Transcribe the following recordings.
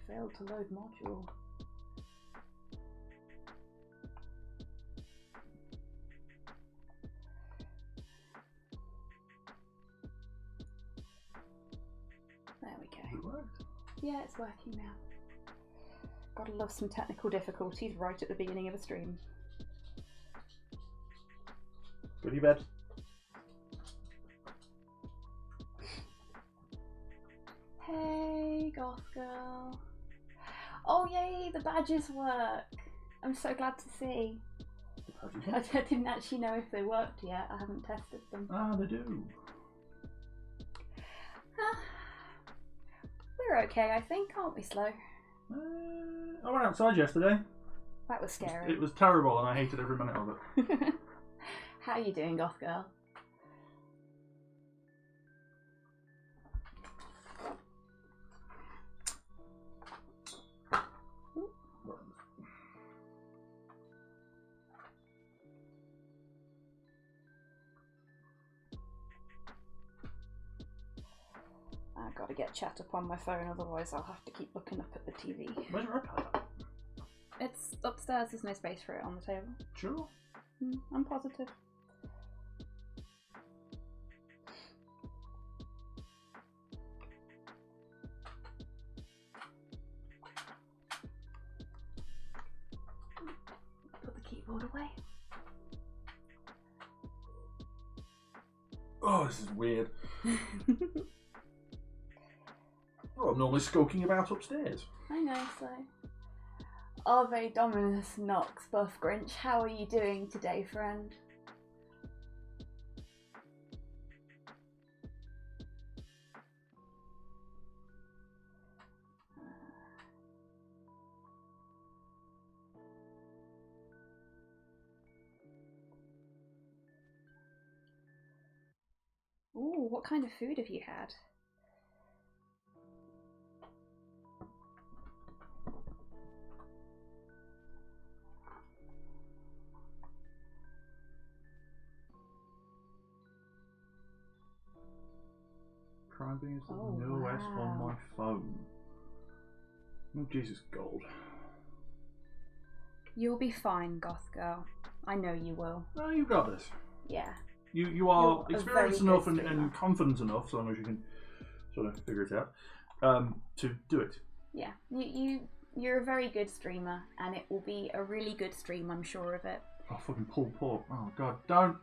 Failed to load module. There we go. It worked. Yeah, it's working now. Gotta love some technical difficulties right at the beginning of a stream. Go to your bed. Hey, goth girl. Oh yay, the badges work. I'm so glad to see. I didn't actually know if they worked yet. I haven't tested them. Ah, they do. We're okay, I think, aren't we, Slow? I went outside yesterday. That was scary. It was terrible and I hated every minute of it. How are you doing, goth girl? I've got to get chat up on my phone, otherwise I'll have to keep looking up at the TV. Where's your iPad? It's upstairs, there's no space for it on the table. Sure. I'm positive. Put the keyboard away. Oh, this is weird. Oh, I'm normally skulking about upstairs. I know, so. Ave Dominus Nox Buff Grinch, how are you doing today, friend? Ooh, what kind of food have you had? Prime being Oh, no OS on wow. my phone. Oh, Jesus, gold. You'll be fine, goth girl. I know you will. Oh, you got this. Yeah. You are You're a experienced very enough good and streamer. confident enough, so long as you can sort of figure it out, to do it. Yeah. You're a very good streamer, and it will be a really good stream, I'm sure of it. Oh, fucking pulled pork. Oh, God, don't.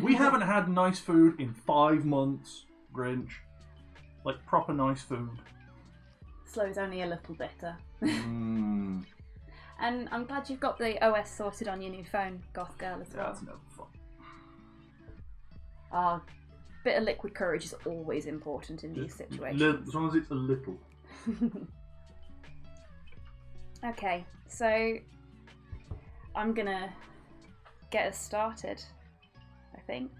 We haven't had nice food in 5 months, Grinch. Like, proper nice food. Slow's only a little bitter. Mm. And I'm glad you've got the OS sorted on your new phone, goth girl, as well. That's no fun. A bit of liquid courage is always important in these situations. As long as it's a little. Okay, so I'm gonna get us started, I think,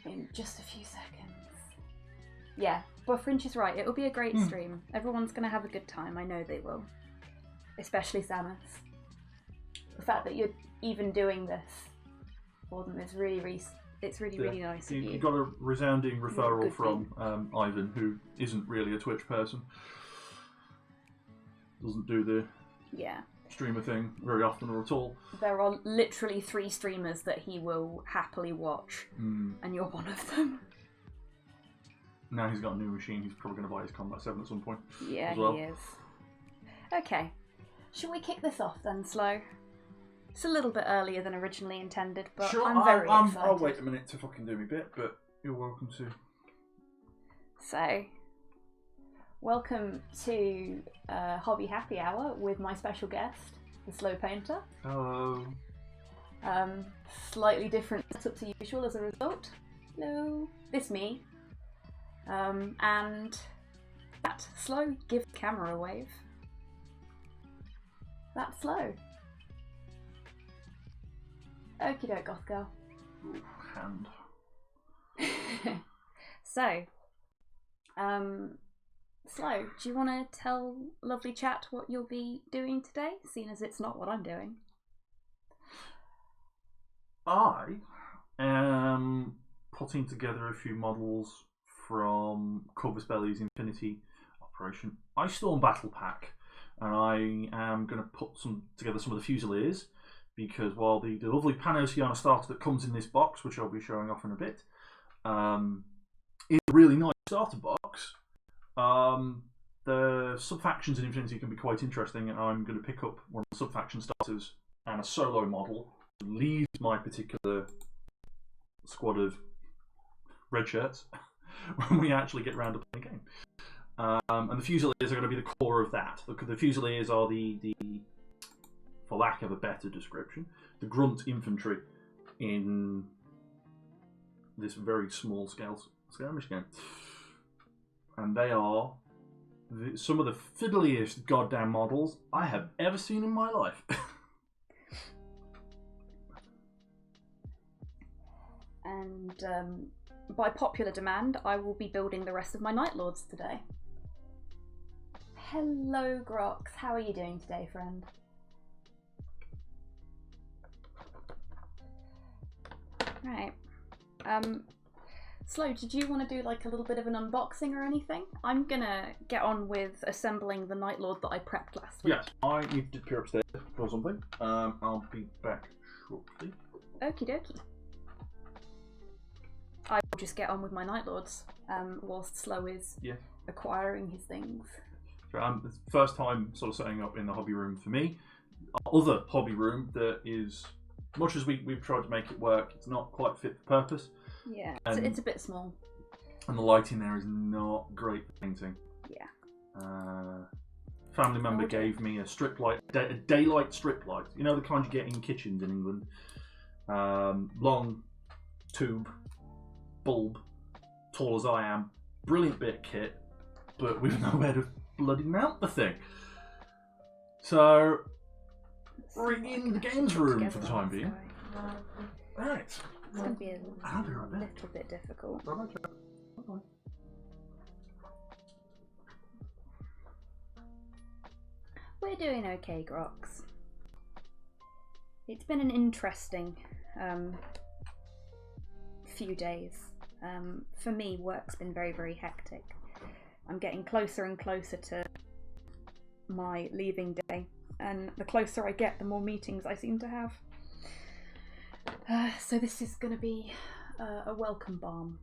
in just a few seconds. Yeah, but Fringe is right, it'll be a great stream. Everyone's gonna have a good time, I know they will. Especially Samus. The fact that you're even doing this for them is really nice of you. You got a resounding referral from Ivan, who isn't really a Twitch person. Doesn't do the streamer thing very often or at all. There are literally 3 streamers that he will happily watch, and you're one of them. Now he's got a new machine, he's probably going to buy his Combat 7 at some point. Yeah, as well. he is. Okay, shall we kick this off then, Slow? It's a little bit earlier than originally intended, but sure, I'm very excited. I'll wait a minute to fucking do my bit, but you're welcome to. So, welcome to Hobby Happy Hour with my special guest, the Slow Painter. Hello. Slightly different setup to usual as a result. Hello. This me. And that Slow, give the camera a wave. That's Slow. Okie doke, goth girl. Ooh, hand. So, Slow, do you want to tell lovely chat what you'll be doing today, seeing as it's not what I'm doing? I am putting together a few models from Corvus Belli's Infinity Operation Ice Storm Battle Pack, and I am going to put together some of the Fusiliers, because while the lovely Panoceania starter that comes in this box, which I'll be showing off in a bit, is a really nice starter box, the sub-factions in Infinity can be quite interesting, and I'm going to pick up one of the sub-faction starters and a solo model to lead my particular squad of red shirts when we actually get round to playing a game. And the Fusiliers are going to be the core of that. The Fusiliers are the, for lack of a better description, the grunt infantry in this very small scale skirmish game. And they are some of the fiddliest goddamn models I have ever seen in my life. And by popular demand, I will be building the rest of my Night Lords today. Hello, Grox. How are you doing today, friend? Right. Slow, did you want to do like a little bit of an unboxing or anything? I'm gonna get on with assembling the Night Lord that I prepped last week. Yes, I need to appear upstairs for something. I'll be back shortly. Okie dokie. I will just get on with my Night Lords whilst Slow is acquiring his things. So, it's the first time sort of setting up in the hobby room for me. Other hobby room that is, much as we've tried to make it work, it's not quite fit for purpose. Yeah, it's a bit small. And the lighting there is not great for painting. Yeah. Family member gave me a strip light, a daylight strip light. You know the kind you get in kitchens in England. Long tube, bulb, tall as I am, brilliant bit of kit, but with nowhere to bloody mount the thing. So we're in the games room for the time being. Right. It's going to be a little bit difficult. We're doing okay, Grox. It's been an interesting few days. For me, work's been very, very hectic. I'm getting closer and closer to my leaving day, and the closer I get, the more meetings I seem to have. So this is going to be a welcome balm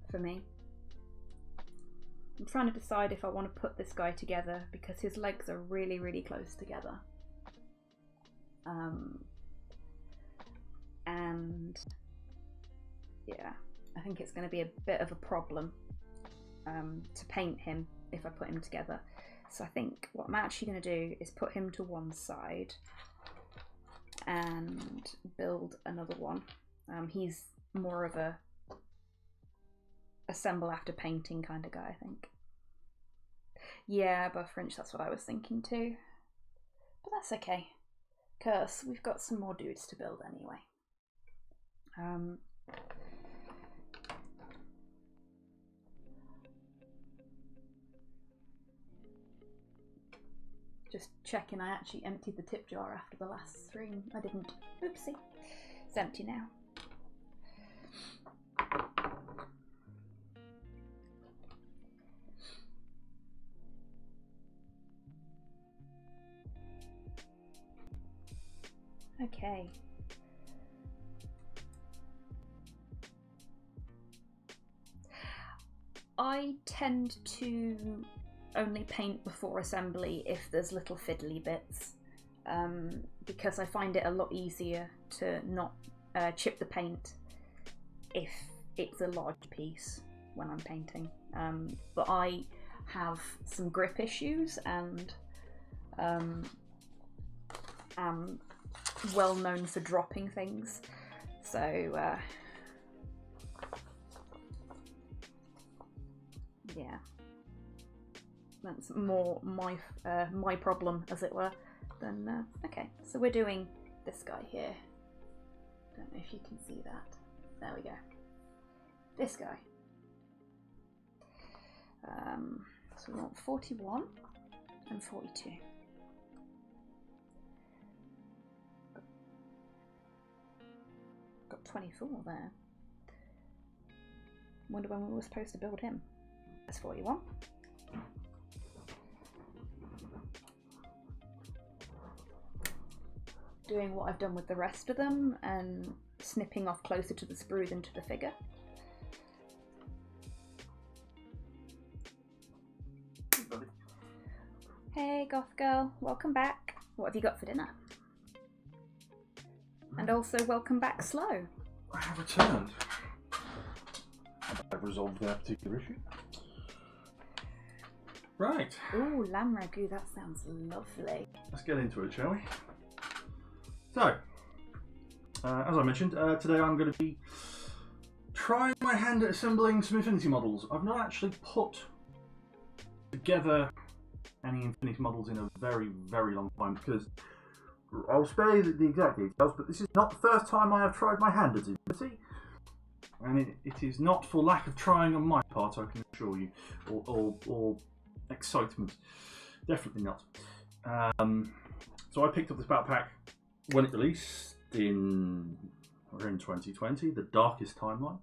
for me. I'm trying to decide if I want to put this guy together because his legs are really, really close together. And yeah, I think it's going to be a bit of a problem to paint him if I put him together. So I think what I'm actually going to do is put him to one side and build another one. He's more of a assemble after painting kind of guy, I think. Yeah, above French, that's what I was thinking too. But that's okay, because we've got some more dudes to build anyway. Just checking I actually emptied the tip jar after the last stream. I didn't. Oopsie. It's empty now. Okay. I tend to only paint before assembly if there's little fiddly bits, because I find it a lot easier to not chip the paint if it's a large piece when I'm painting. But I have some grip issues and am well known for dropping things, so yeah, that's more my problem, as it were. Then okay, so we're doing this guy here. Don't know if you can see that. There we go. This guy. So we want 41 and 42. Got 24 there. Wonder when we were supposed to build him. That's 41. Doing what I've done with the rest of them and snipping off closer to the sprue than to the figure. Hey Goth Girl, welcome back. What have you got for dinner? And also welcome back Slow. I have returned. I've resolved that particular issue. Right. Ooh, lamb ragu, that sounds lovely. Let's get into it, shall we? So, as I mentioned, today I'm going to be trying my hand at assembling some Infinity models. I've not actually put together any Infinity models in a very, very long time because I'll spare you the exact details, but this is not the first time I have tried my hand at Infinity. And it is not for lack of trying on my part, I can assure you, or excitement. Definitely not. So I picked up this battle pack when it released in 2020, the darkest timeline.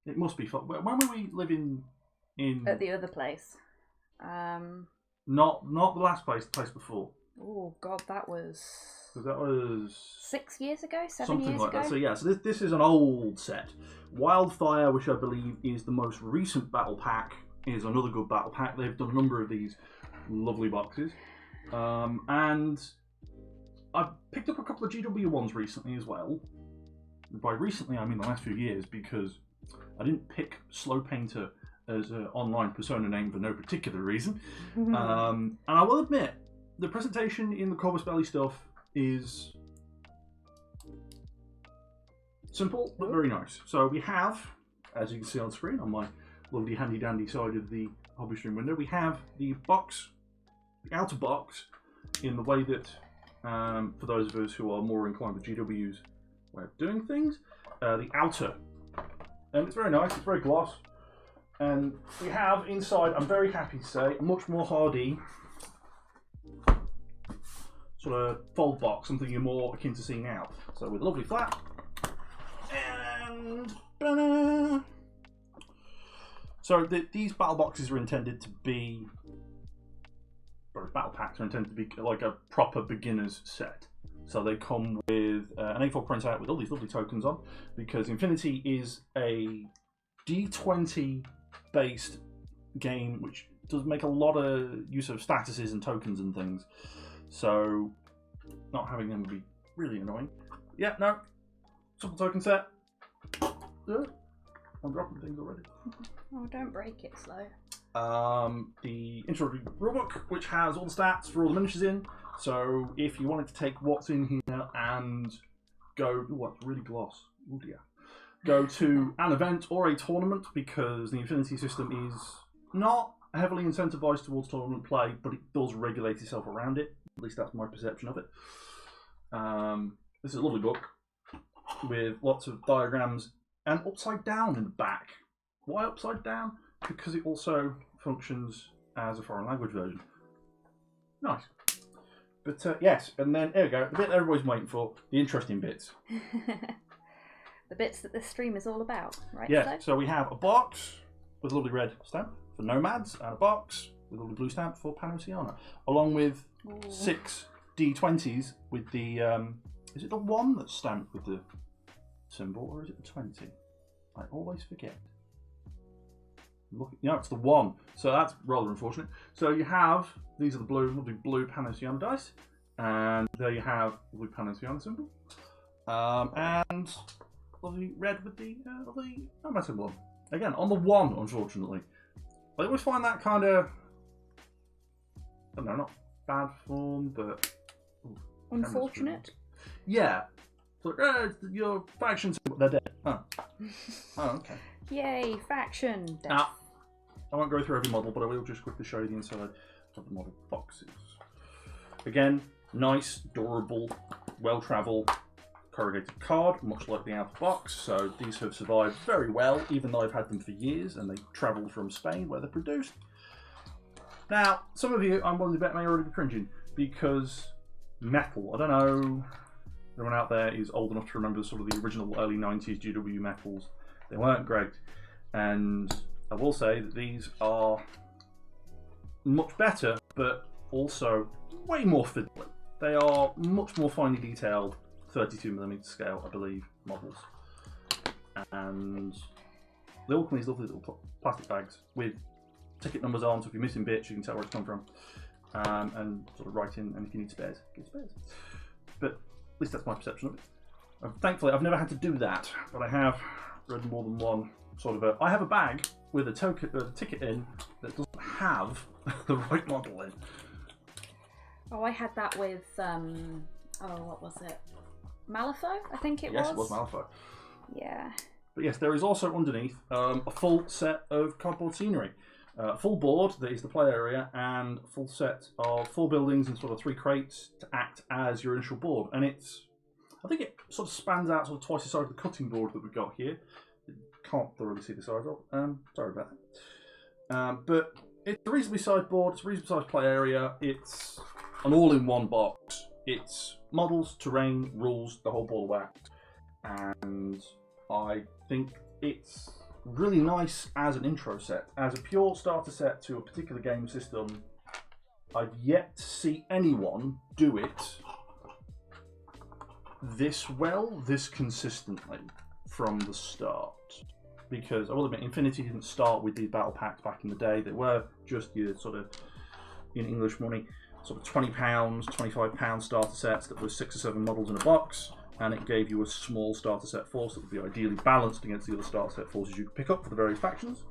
It must be fun. When were we living in? At the other place. Not the last place, the place before. Oh God, that was 6 years ago, 7 something years like ago. that. So yeah, so this is an old set. Wildfire, which I believe is the most recent battle pack, is another good battle pack. They've done a number of these lovely boxes, and I've picked up a couple of GW ones recently as well. By recently, I mean the last few years, because I didn't pick Slow Painter as an online persona name for no particular reason. And I will admit, the presentation in the Corvus Belly stuff is simple but very nice. So we have, as you can see on screen on my lovely handy dandy side of the hobby stream window, we have the box, the outer box, in the way that, for those of us who are more inclined with GW's way of doing things, the outer. And it's very nice, it's very gloss. And we have inside, I'm very happy to say, a much more hardy sort of fold box, something you're more akin to seeing now. So with a lovely flap, and so these battle boxes are intended to be, or battle packs are intended to be like a proper beginner's set. So they come with an A4 printout with all these lovely tokens on, because Infinity is a D20 based game which does make a lot of use of statuses and tokens and things. So not having them would be really annoying. Yeah, no. Simple token set. Yeah. I'm dropping things already. Oh, don't break it, Slow. The introductory rulebook, which has all the stats for all the miniatures in. So if you wanted to take what's in here and go, what's really gloss? Oh dear. Go to an event or a tournament, because the Infinity system is not heavily incentivized towards tournament play, but it does regulate itself around it. At least that's my perception of it. This is a lovely book with lots of diagrams and upside down in the back. Why upside down? Because it also functions as a foreign language version. Nice. But yes, and then here we go, the bit everybody's waiting for, the interesting bits. The bits that this stream is all about, right? Yeah, so we have a box with a lovely red stamp for Nomads, and a box with a lovely blue stamp for Panoceania, along with 6 D20s with the, is it the 1 that's stamped with the symbol, or is it the 20? I always forget. Look, you know, it's the 1, so that's rather unfortunate. So you have, these are the lovely blue Panoceania dice, and there you have the blue Panoceania symbol, and lovely red with the lovely Nomad symbol on. Again, on the 1, unfortunately. I always find that kind of, I don't know, not bad form, but unfortunate. Yeah. So, your faction symbol, they're dead. Oh. Oh, okay. Yay, faction death. Now, I won't go through every model, but I will just quickly show you the inside of the model boxes. Again, nice, durable, well-travelled, corrugated card, much like the outer box. So these have survived very well, even though I've had them for years, and they travelled from Spain, where they're produced. Now, some of you, I'm willing to bet, may already be cringing, because metal, I don't know Everyone out there is old enough to remember sort of the original early 90s GW metals. They weren't great. And I will say that these are much better, but also way more fiddly. They are much more finely detailed, 32mm scale, I believe, models. And they all come in these lovely little plastic bags with ticket numbers on, so if you're missing bits, you can tell where it's come from. And sort of write in, and if you need spares, get spares. But at least that's my perception of it. Thankfully, I've never had to do that, but I have read more than one sort of I have a bag with a ticket in that doesn't have the right model in. Oh, I had that with, what was it? Malifaux, I think it was. Yes, it was Malifaux. Yeah. But yes, there is also underneath a full set of cardboard scenery. Full board, that is the play area, and a full set of 4 buildings and sort of 3 crates to act as your initial board. And I think it sort of spans out sort of twice the size of the cutting board that we've got here. Can't thoroughly see the size of. Sorry about that. But it's a reasonably sized board, it's a reasonably sized play area, it's an all-in-one box. It's models, terrain, rules, the whole ball of wax. And I think it's really nice as an intro set. As a pure starter set to a particular game system, I've yet to see anyone do it this well, this consistently from the start. Because I will admit, Infinity didn't start with these battle packs back in the day. They were just your sort of, in English money, sort of £20, £25 starter sets that were 6 or 7 models in a box, and it gave you a small starter set force that would be ideally balanced against the other starter set forces you could pick up for the various factions.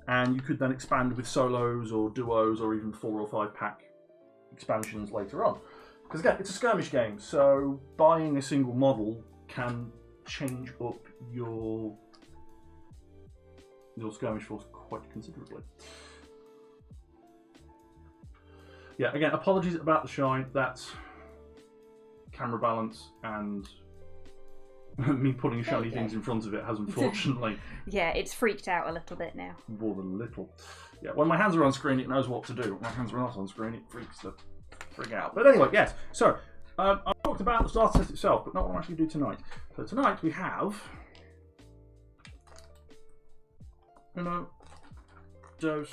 And you could then expand with solos or duos or even 4 or 5 pack expansions later on. Because again, it's a skirmish game, so buying a single model can change up your skirmish force quite considerably. Yeah, again, apologies about the shine. That's camera balance and me putting shiny things in front of it has unfortunately... Yeah, it's freaked out a little bit now. More than a little. Yeah, when my hands are on screen, it knows what to do. When my hands are not on screen, it freaks the frig out. But anyway, yes. So, I talked about the starter set itself, but not what I'm actually do tonight. So tonight we have... dos,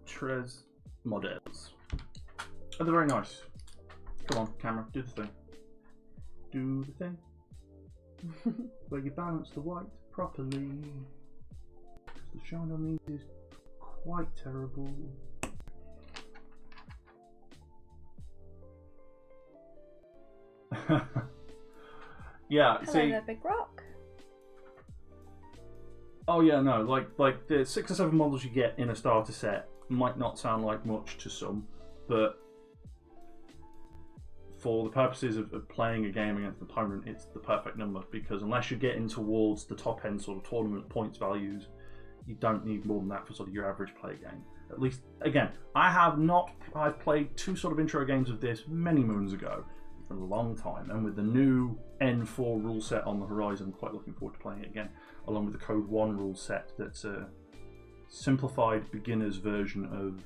tres models. Oh, they're very nice. Come on, camera, do the thing. Do the thing. Where you balance the white properly. The shine on these is quite terrible. Yeah, Hello see. there, Big Rock. Oh yeah, no, like the 6 or 7 models you get in a starter set might not sound like much to some, but for the purposes of playing a game against an opponent, it's the perfect number, because unless you're getting towards the top end sort of tournament points values, you don't need more than that for sort of your average play game. At least, again, I've played 2 sort of intro games of this many moons ago. It's been a long time, and with the new N4 rule set on the horizon, I'm quite looking forward to playing it again, along with the Code 1 rule set that's a simplified beginner's version of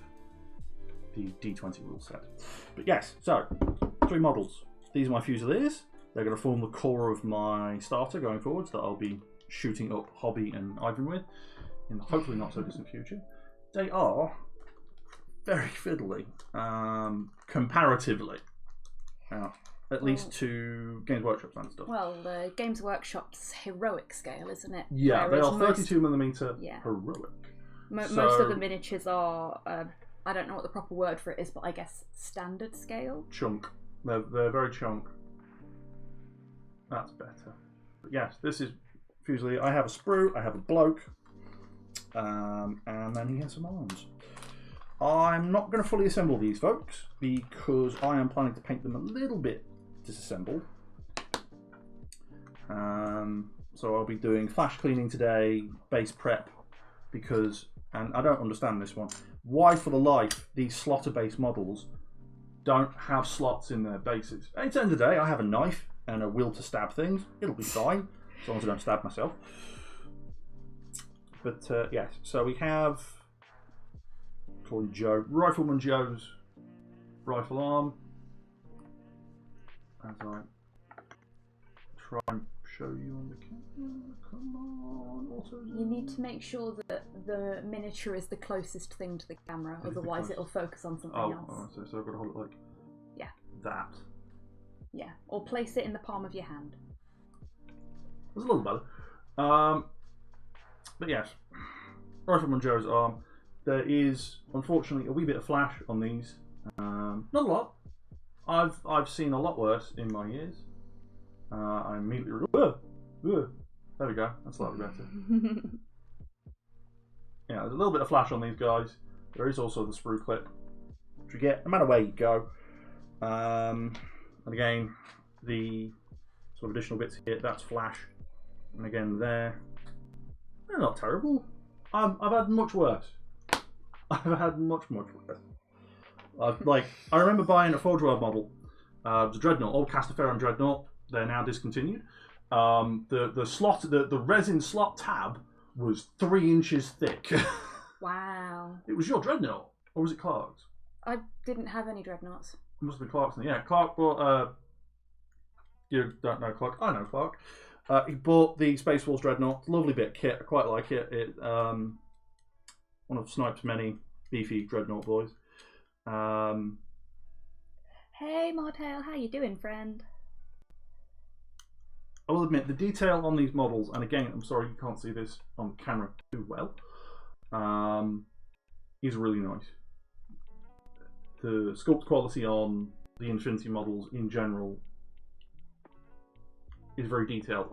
the D20 rule set. But yes, so 3 models. These are my Fusiliers. They're going to form the core of my starter going forwards that I'll be shooting up Hobby and Ivan with in the hopefully not so distant future. They are very fiddly, comparatively, at least to Games Workshop and stuff. Well, the Games Workshop's heroic scale, isn't it? Yeah, they are Whereas 32mm Yeah. heroic. most of the miniatures are, I don't know what the proper word for it is, but I guess standard scale. Chunk. They're very chunk. That's better. But yes, this is Fusilier. I have a sprue, I have a bloke, and then he has some arms. I'm not going to fully assemble these folks because I am planning to paint them a little bit disassembled. So I'll be doing flash cleaning today, base prep, because, and I don't understand this one, why for the life these slotter based models don't have slots in their bases. At the end of the day, I have a knife and a will to stab things. It'll be fine, as long as I don't stab myself. But yes, so we have, call him Joe, Rifleman Joe's rifle arm. as I try and show you on the camera. Come on, auto zoom. You need to make sure that the miniature is the closest thing to the camera, otherwise it'll focus on something else. Oh, so I've got to hold it like that. Yeah, or place it in the palm of your hand. It's a little better. But yes, right from on Joe's arm, there is unfortunately a wee bit of flash on these. Not a lot. I've seen a lot worse in my years. I immediately there we go. That's slightly better. Yeah, there's a little bit of flash on these guys. There is also the sprue clip, which you get no matter where you go. And again, the sort of additional bits here, that's flash. And again there, they're not terrible. I've had much worse. I've had much worse. I remember buying a Forge World model, the Dreadnought, old Castaferran Dreadnought. They're now discontinued. The resin slot tab was 3 inches thick. Wow. It was your Dreadnought, or was it Clark's? I didn't have any dreadnoughts. It must have been Clark's. Yeah, Clark bought. You don't know Clark. I know Clark. He bought the Space Force Dreadnought. Lovely bit of kit. I quite like it. One of Snipe's many beefy Dreadnought boys. Hey Martail, how you doing, friend? I will admit the detail on these models, and again, I'm sorry you can't see this on camera too well, is really nice. The sculpt quality on the Infinity models in general is very detailed.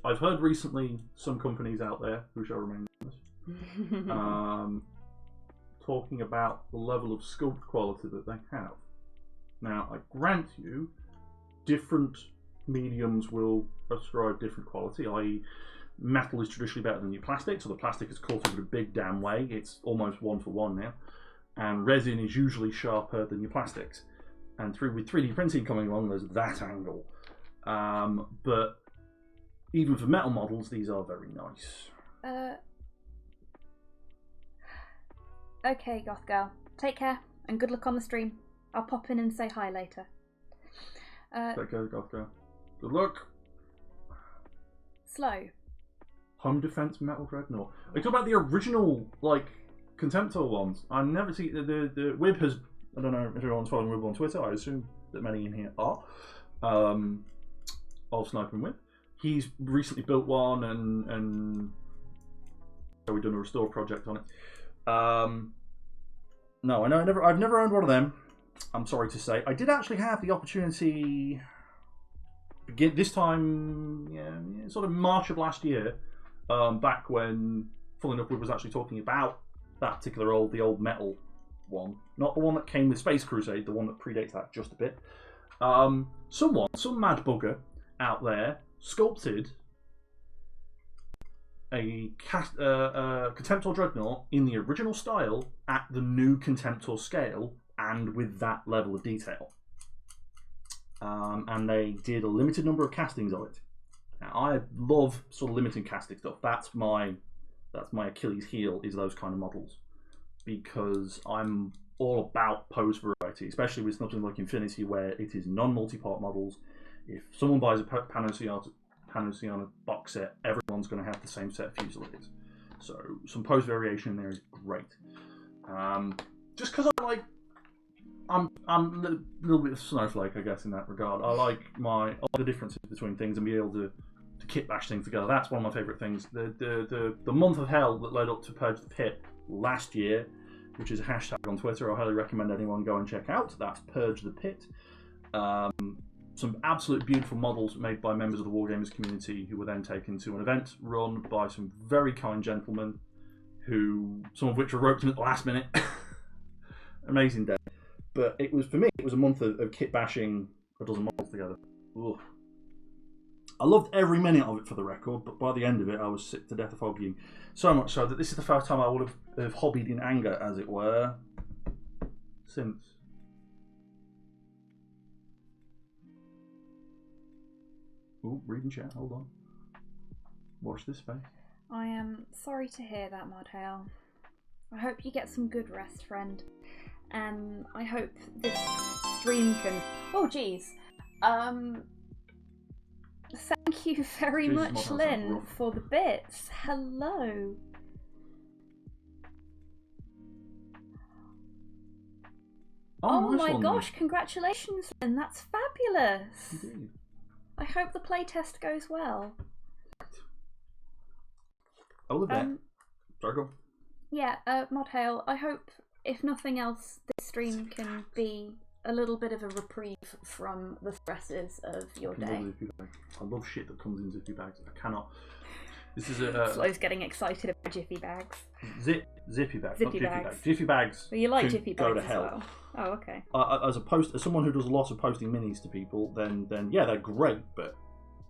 I've heard recently some companies out there, who shall remain nameless, talking about the level of sculpt quality that they have. Now, I grant you, different mediums will ascribe different quality, i.e. metal is traditionally better than your plastic, so the plastic is coated in a big damn way. It's almost 1-for-1 now. And resin is usually sharper than your plastics. And with 3D printing coming along, there's that angle. But even for metal models, these are very nice. Okay, Goth Girl. Take care, and good luck on the stream. I'll pop in and say hi later. Take care, Goth Girl. Good luck. Slow. Home Defense Metal Dreadnought. Are you talking about the original, like, Contemptor ones? I've never seen the Wib has. I don't know if everyone's following Wib on Twitter. I assume that many in here are. Of Sniper and Wib. He's recently built one, and so we've done a restore project on it. No, I know. I've never owned one of them. I'm sorry to say. I did actually have the opportunity. This time, yeah, sort of March of last year, back when, funnily enough, we was actually talking about that particular the old metal one, not the one that came with Space Crusade, the one that predates that just a bit. Some mad bugger out there sculpted a Contemptor Dreadnought in the original style at the new Contemptor scale and with that level of detail. And they did a limited number of castings of it. Now, I love sort of limited casting stuff. That's my Achilles heel, is those kind of models, because I'm all about pose variety, especially with something like Infinity, where it is non-multi-part models. If someone buys a Panoceania box set, everyone's going to have the same set of Fusiliers. So some pose variation in there is great. Just because I'm a little bit of a snowflake, I guess, in that regard. I like all the differences between things and be able to kit bash things together. That's one of my favourite things. The month of hell that led up to Purge the Pit last year, which is a hashtag on Twitter, I highly recommend anyone go and check out. That's Purge the Pit. Some absolute beautiful models made by members of the Wargamers community, who were then taken to an event run by some very kind gentlemen, some of which were roped in at the last minute. Amazing day. But it was, for me, it was a month of kit bashing a dozen models together. Ugh. I loved every minute of it, for the record, but by the end of it, I was sick to death of hobbying. So much so that this is the first time I would have hobbied in anger, as it were, since. Ooh, reading chat, hold on. Watch this space. I am sorry to hear that, Martail. I hope you get some good rest, friend. I hope this stream can... Oh, geez. Thank you very Jesus, much, my hands Lynn, are rough. for the bits. Hello. Oh nice my one, gosh, congratulations, Lynn. That's fabulous. Indeed. I hope the playtest goes well. I'll live there. Sorry, go. Yeah, Modhail, I hope, if nothing else, this stream can be a little bit of a reprieve from the stresses of your day. I love shit that comes in zippy bags. I cannot. This is a. Slow's getting excited about jiffy bags. Zippy bags, Zippy not jiffy bags. bags. Jiffy bags. Well, you like can jiffy go bags to as hell. well. Oh, okay. As someone who does lots of posting minis to people, then yeah, they're great. But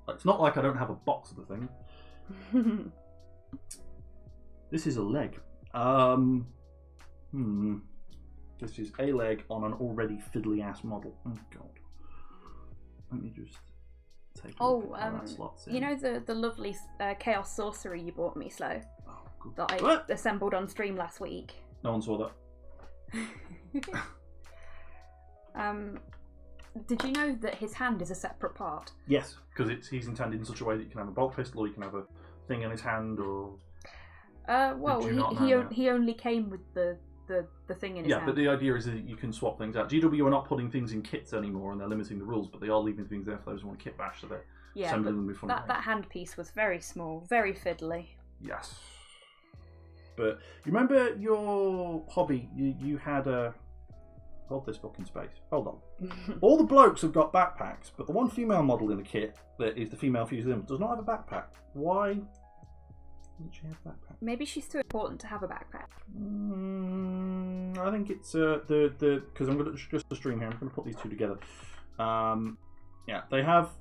it's not like I don't have a box of the thing. This is a leg. This is a leg on an already fiddly ass model. Oh god. Let me just take a look at how that slots in. You know the lovely Chaos Sorcery you bought me, Slow? Oh, good. That I assembled on stream last week. No one saw that. Did you know that his hand is a separate part? Yes, because he's intended in such a way that you can have a bolt pistol, or you can have a thing in his hand, or. Well, he only came with the thing in his hand. Yeah, but the idea is that you can swap things out. GW are not putting things in kits anymore, and they're limiting the rules, but they are leaving things there for those who want to kit bash, so they're assembling them before. That handpiece was very small, very fiddly. Yes. But you remember your hobby? You had a. Hold this fucking space. Hold on. All the blokes have got backpacks, but the one female model in the kit that is the female Fusilier does not have a backpack. Why doesn't she have a backpack? Maybe she's too important to have a backpack. I think it's because I'm going to just the stream here. I'm going to put these two together. Yeah, they have.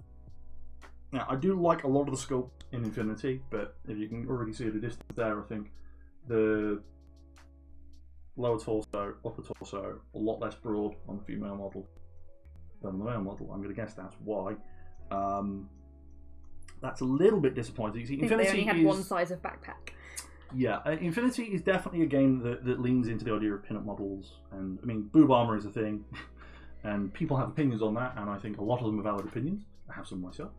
Now I do like a lot of the sculpt in Infinity, but if you can already see the distance there, I think the lower torso, upper torso, a lot less broad on the female model than the male model. I'm going to guess that's why. That's a little bit disappointing. You see, Infinity they only had one size of backpack. Yeah, Infinity is definitely a game that leans into the idea of pin-up models, and I mean, boob armor is a thing, and people have opinions on that, and I think a lot of them are valid opinions. I have some myself,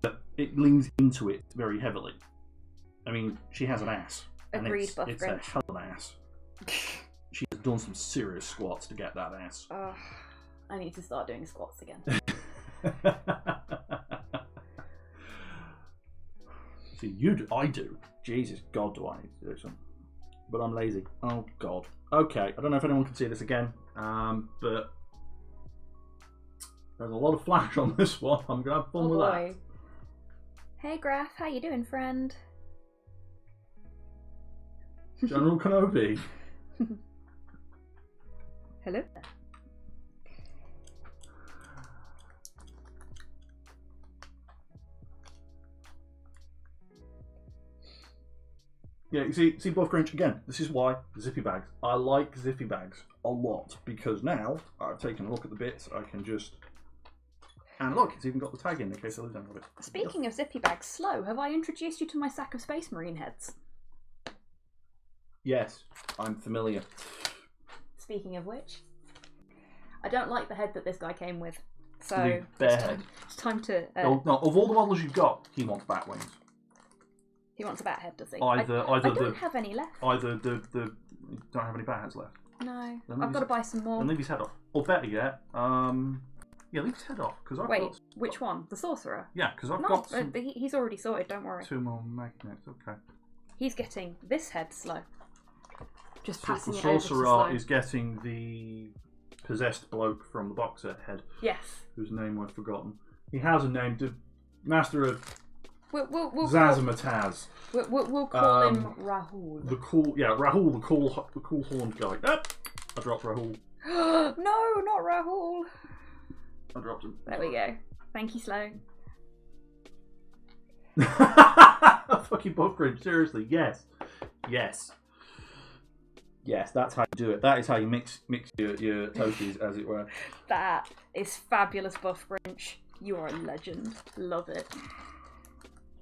but it leans into it very heavily. I mean, she has an ass. Agreed, and it's a hell of an ass. She has done some serious squats to get that ass. I need to start doing squats again. See, you do. I do. Jesus God, do I need to do something? But I'm lazy. Oh God. Okay, I don't know if anyone can see this again, but there's a lot of flash on this one. I'm gonna have fun with that. Hey Graf, how you doing, friend? General Kenobi. Hello. Yeah, you see, Buff Grinch, again, this is why zippy bags. I like zippy bags a lot, because now I've taken a look at the bits, I can just... And look, it's even got the tag in case I lose any of it. Speaking of zippy bags, Slow, have I introduced you to my sack of Space Marine heads? Yes, I'm familiar. Speaking of which, I don't like the head that this guy came with, so The bear head. It's time to... No, of all the models you've got, he wants bat wings. He wants a bat head, does he? I don't have any left. Either the you don't have any bat heads left. No, I've got to buy some more. Then leave his head off. Or better yet, yeah, leave his head off because I've got. Which one? The sorcerer? Yeah, because I've got. He's already sorted. Don't worry. 2 more magnets. Okay. He's getting this head, Slow. Just So passing the it over to Slow. sorcerer is getting the possessed bloke from the box set head. Yes. Whose name I've forgotten. He has a name. Master of. We'll Zazamataz. We'll call him Rahul. Rahul, the cool horned guy. Oh, I dropped Rahul. No, not Rahul. I dropped him. There we go. Thank you, Slow. Fucking Buff Grinch, seriously, yes. Yes, that's how you do it. That is how you mix your toasties, as it were. That is fabulous, Buff Grinch. You are a legend. Love it.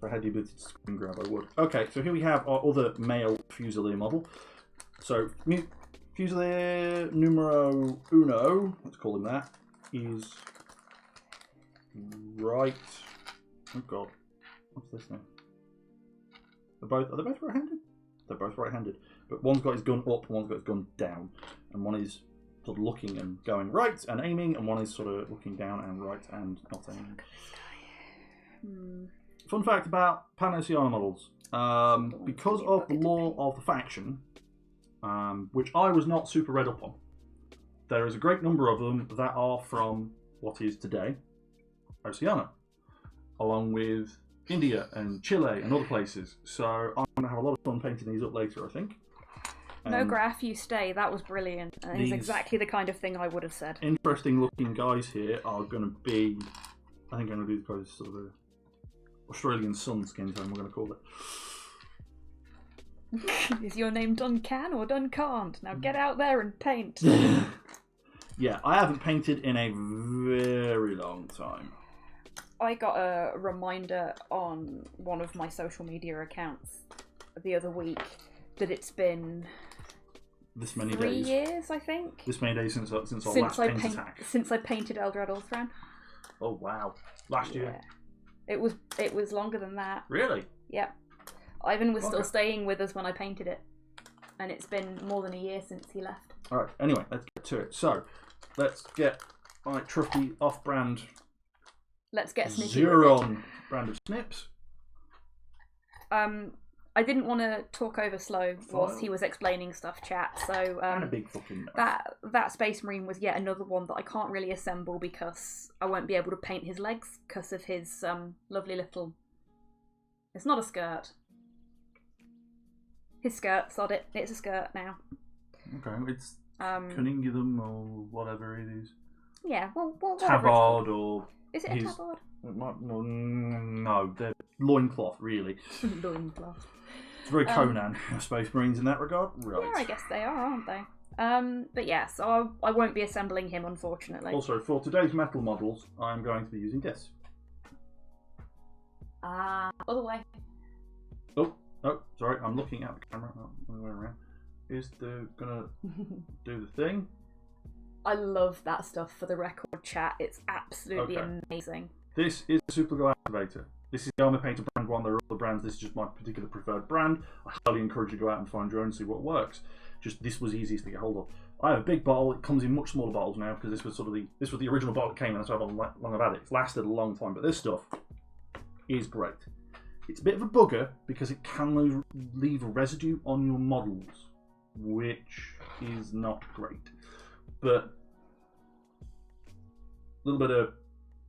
If I had the ability to screen grab, I would. Okay, so here we have our other male Fusilier model. So, Fusilier numero uno, let's call him that, is right. Oh god, what's this now? Are they both right-handed? They're both right-handed, but one's got his gun up, and one's got his gun down, and one is sort of looking and going right and aiming, and one is sort of looking down and right and not aiming. Fun fact about Panoceania models: because of the law of the faction, which I was not super read up on, there is a great number of them that are from what is today Oceania, along with India and Chile and other places. So I'm going to have a lot of fun painting these up later, I think. No, Graf, you stay. That was brilliant. And it's exactly the kind of thing I would have said. Interesting looking guys here are going to be, I think I'm going to do the sort of a Australian sun skin tone, we're going to call it. Is your name Done Can or Done Can't? Now get out there and paint. Yeah, I haven't painted in a very long time. I got a reminder on one of my social media accounts the other week that it's been this many 3 days. years, I think. This many days since our last paint attack. Since I painted Eldred Ulthran. Oh wow! Last year. It was longer than that. Really? Yep. Ivan was still staying with us when I painted it, and it's been more than a year since he left. All right. Anyway, let's get to it. So, let's get my trusty off-brand. Let's get snippy. Zeron brand of snips. I didn't want to talk over slow whilst he was explaining stuff, chat. So and a big fucking that Space Marine was yet another one that I can't really assemble because I won't be able to paint his legs because of his lovely little. It's not a skirt. His skirt, sod it. It's a skirt now. Okay, it's cunningham or whatever it is. Yeah, well tabard or. Is it a tabard? No, they're loincloth, really. Loincloth. It's very Conan, Space Marines in that regard. Right. Yeah, I guess they are, aren't they? But yeah, so I won't be assembling him, unfortunately. Also, for today's metal models, I'm going to be using this. Other way. Oh, sorry, I'm looking at the camera. Not the other way around. Is gonna do the thing? I love that stuff for the record, chat. It's absolutely amazing. This is the Super Glue Activator. This is the Army Painter brand one. There are other brands. This is just my particular preferred brand. I highly encourage you to go out and find your own and see what works. Just this was easiest to get hold of. I have a big bottle. It comes in much smaller bottles now because this was the original bottle that came in. That's how long I've had it. It's lasted a long time. But this stuff is great. It's a bit of a bugger because it can leave a residue on your models, which is not great. But a little bit of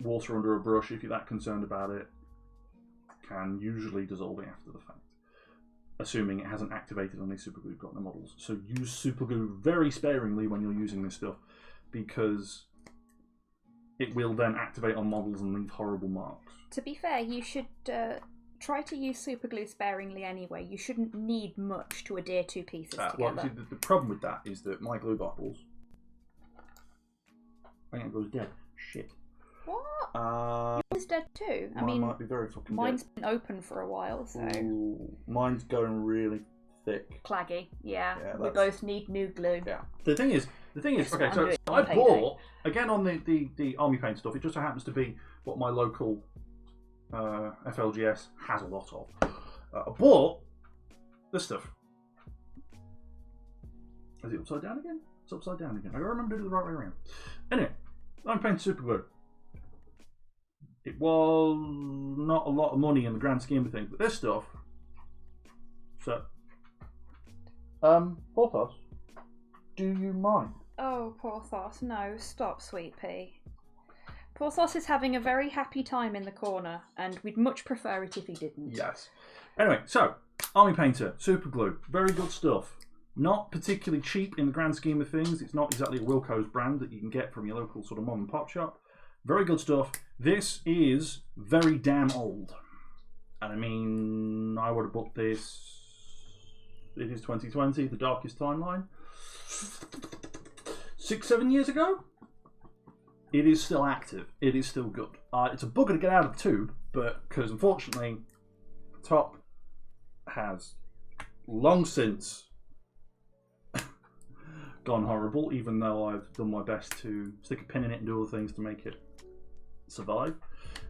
water under a brush, if you're that concerned about it, can usually dissolve it after the fact, assuming it hasn't activated on any super glue you've got in the models. So use super glue very sparingly when you're using this stuff, because it will then activate on models and leave horrible marks. To be fair, you should try to use super glue sparingly anyway. You shouldn't need much to adhere two pieces together. Well, see, the problem with that is that my glue bottles, I think it goes dead. Shit. What? Yours dead too? I mean, might be very fucking mine's dead. been open for a while, so. Ooh, mine's going really thick. Claggy, yeah. We both need new glue. Yeah. The thing is, okay, so I bought, again on the Army Paint stuff, it just so happens to be what my local FLGS has a lot of. I bought this stuff. Is it upside down again? It's upside down again. I gotta remember to do it the right way around. Anyway, Army Paint super glue. It was not a lot of money in the grand scheme of things, but this stuff. So, Porthos, do you mind? Oh, Porthos, no, stop, sweet pea. Porthos is having a very happy time in the corner, and we'd much prefer it if he didn't. Yes. Anyway, so, Army Painter, super glue, very good stuff. Not particularly cheap in the grand scheme of things. It's not exactly a Wilco's brand that you can get from your local sort of mom and pop shop. Very good stuff. This is very damn old. And I mean, I would have bought this. It is 2020, the darkest timeline. 6-7 years ago. It is still active. It is still good. It's a bugger to get out of the tube, but because unfortunately, the top has long since gone horrible, even though I've done my best to stick a pin in it and do other things to make it survive.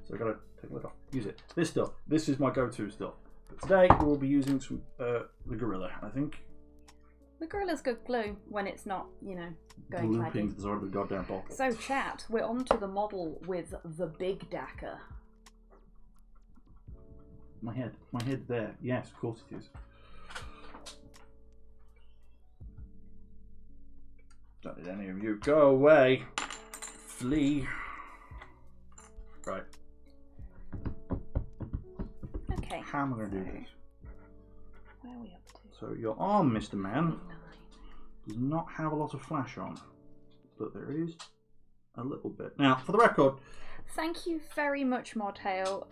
So I've got to take a look off. Use it. This stuff. This is my go-to stuff. But today we'll be using some the Gorilla, I think. The Gorilla's good glue when it's not, you know, going looping claggy. to the side of the goddamn bottle. So chat, we're on to the model with the big Dakar. My head there. Yes, of course it is. Don't let any of you go away. Flee. Right. Okay. How am I going to do this? Where are we up to? So your arm, Mr. Man, does not have a lot of flash on, but there is a little bit. Now, for the record, thank you very much, Modhail.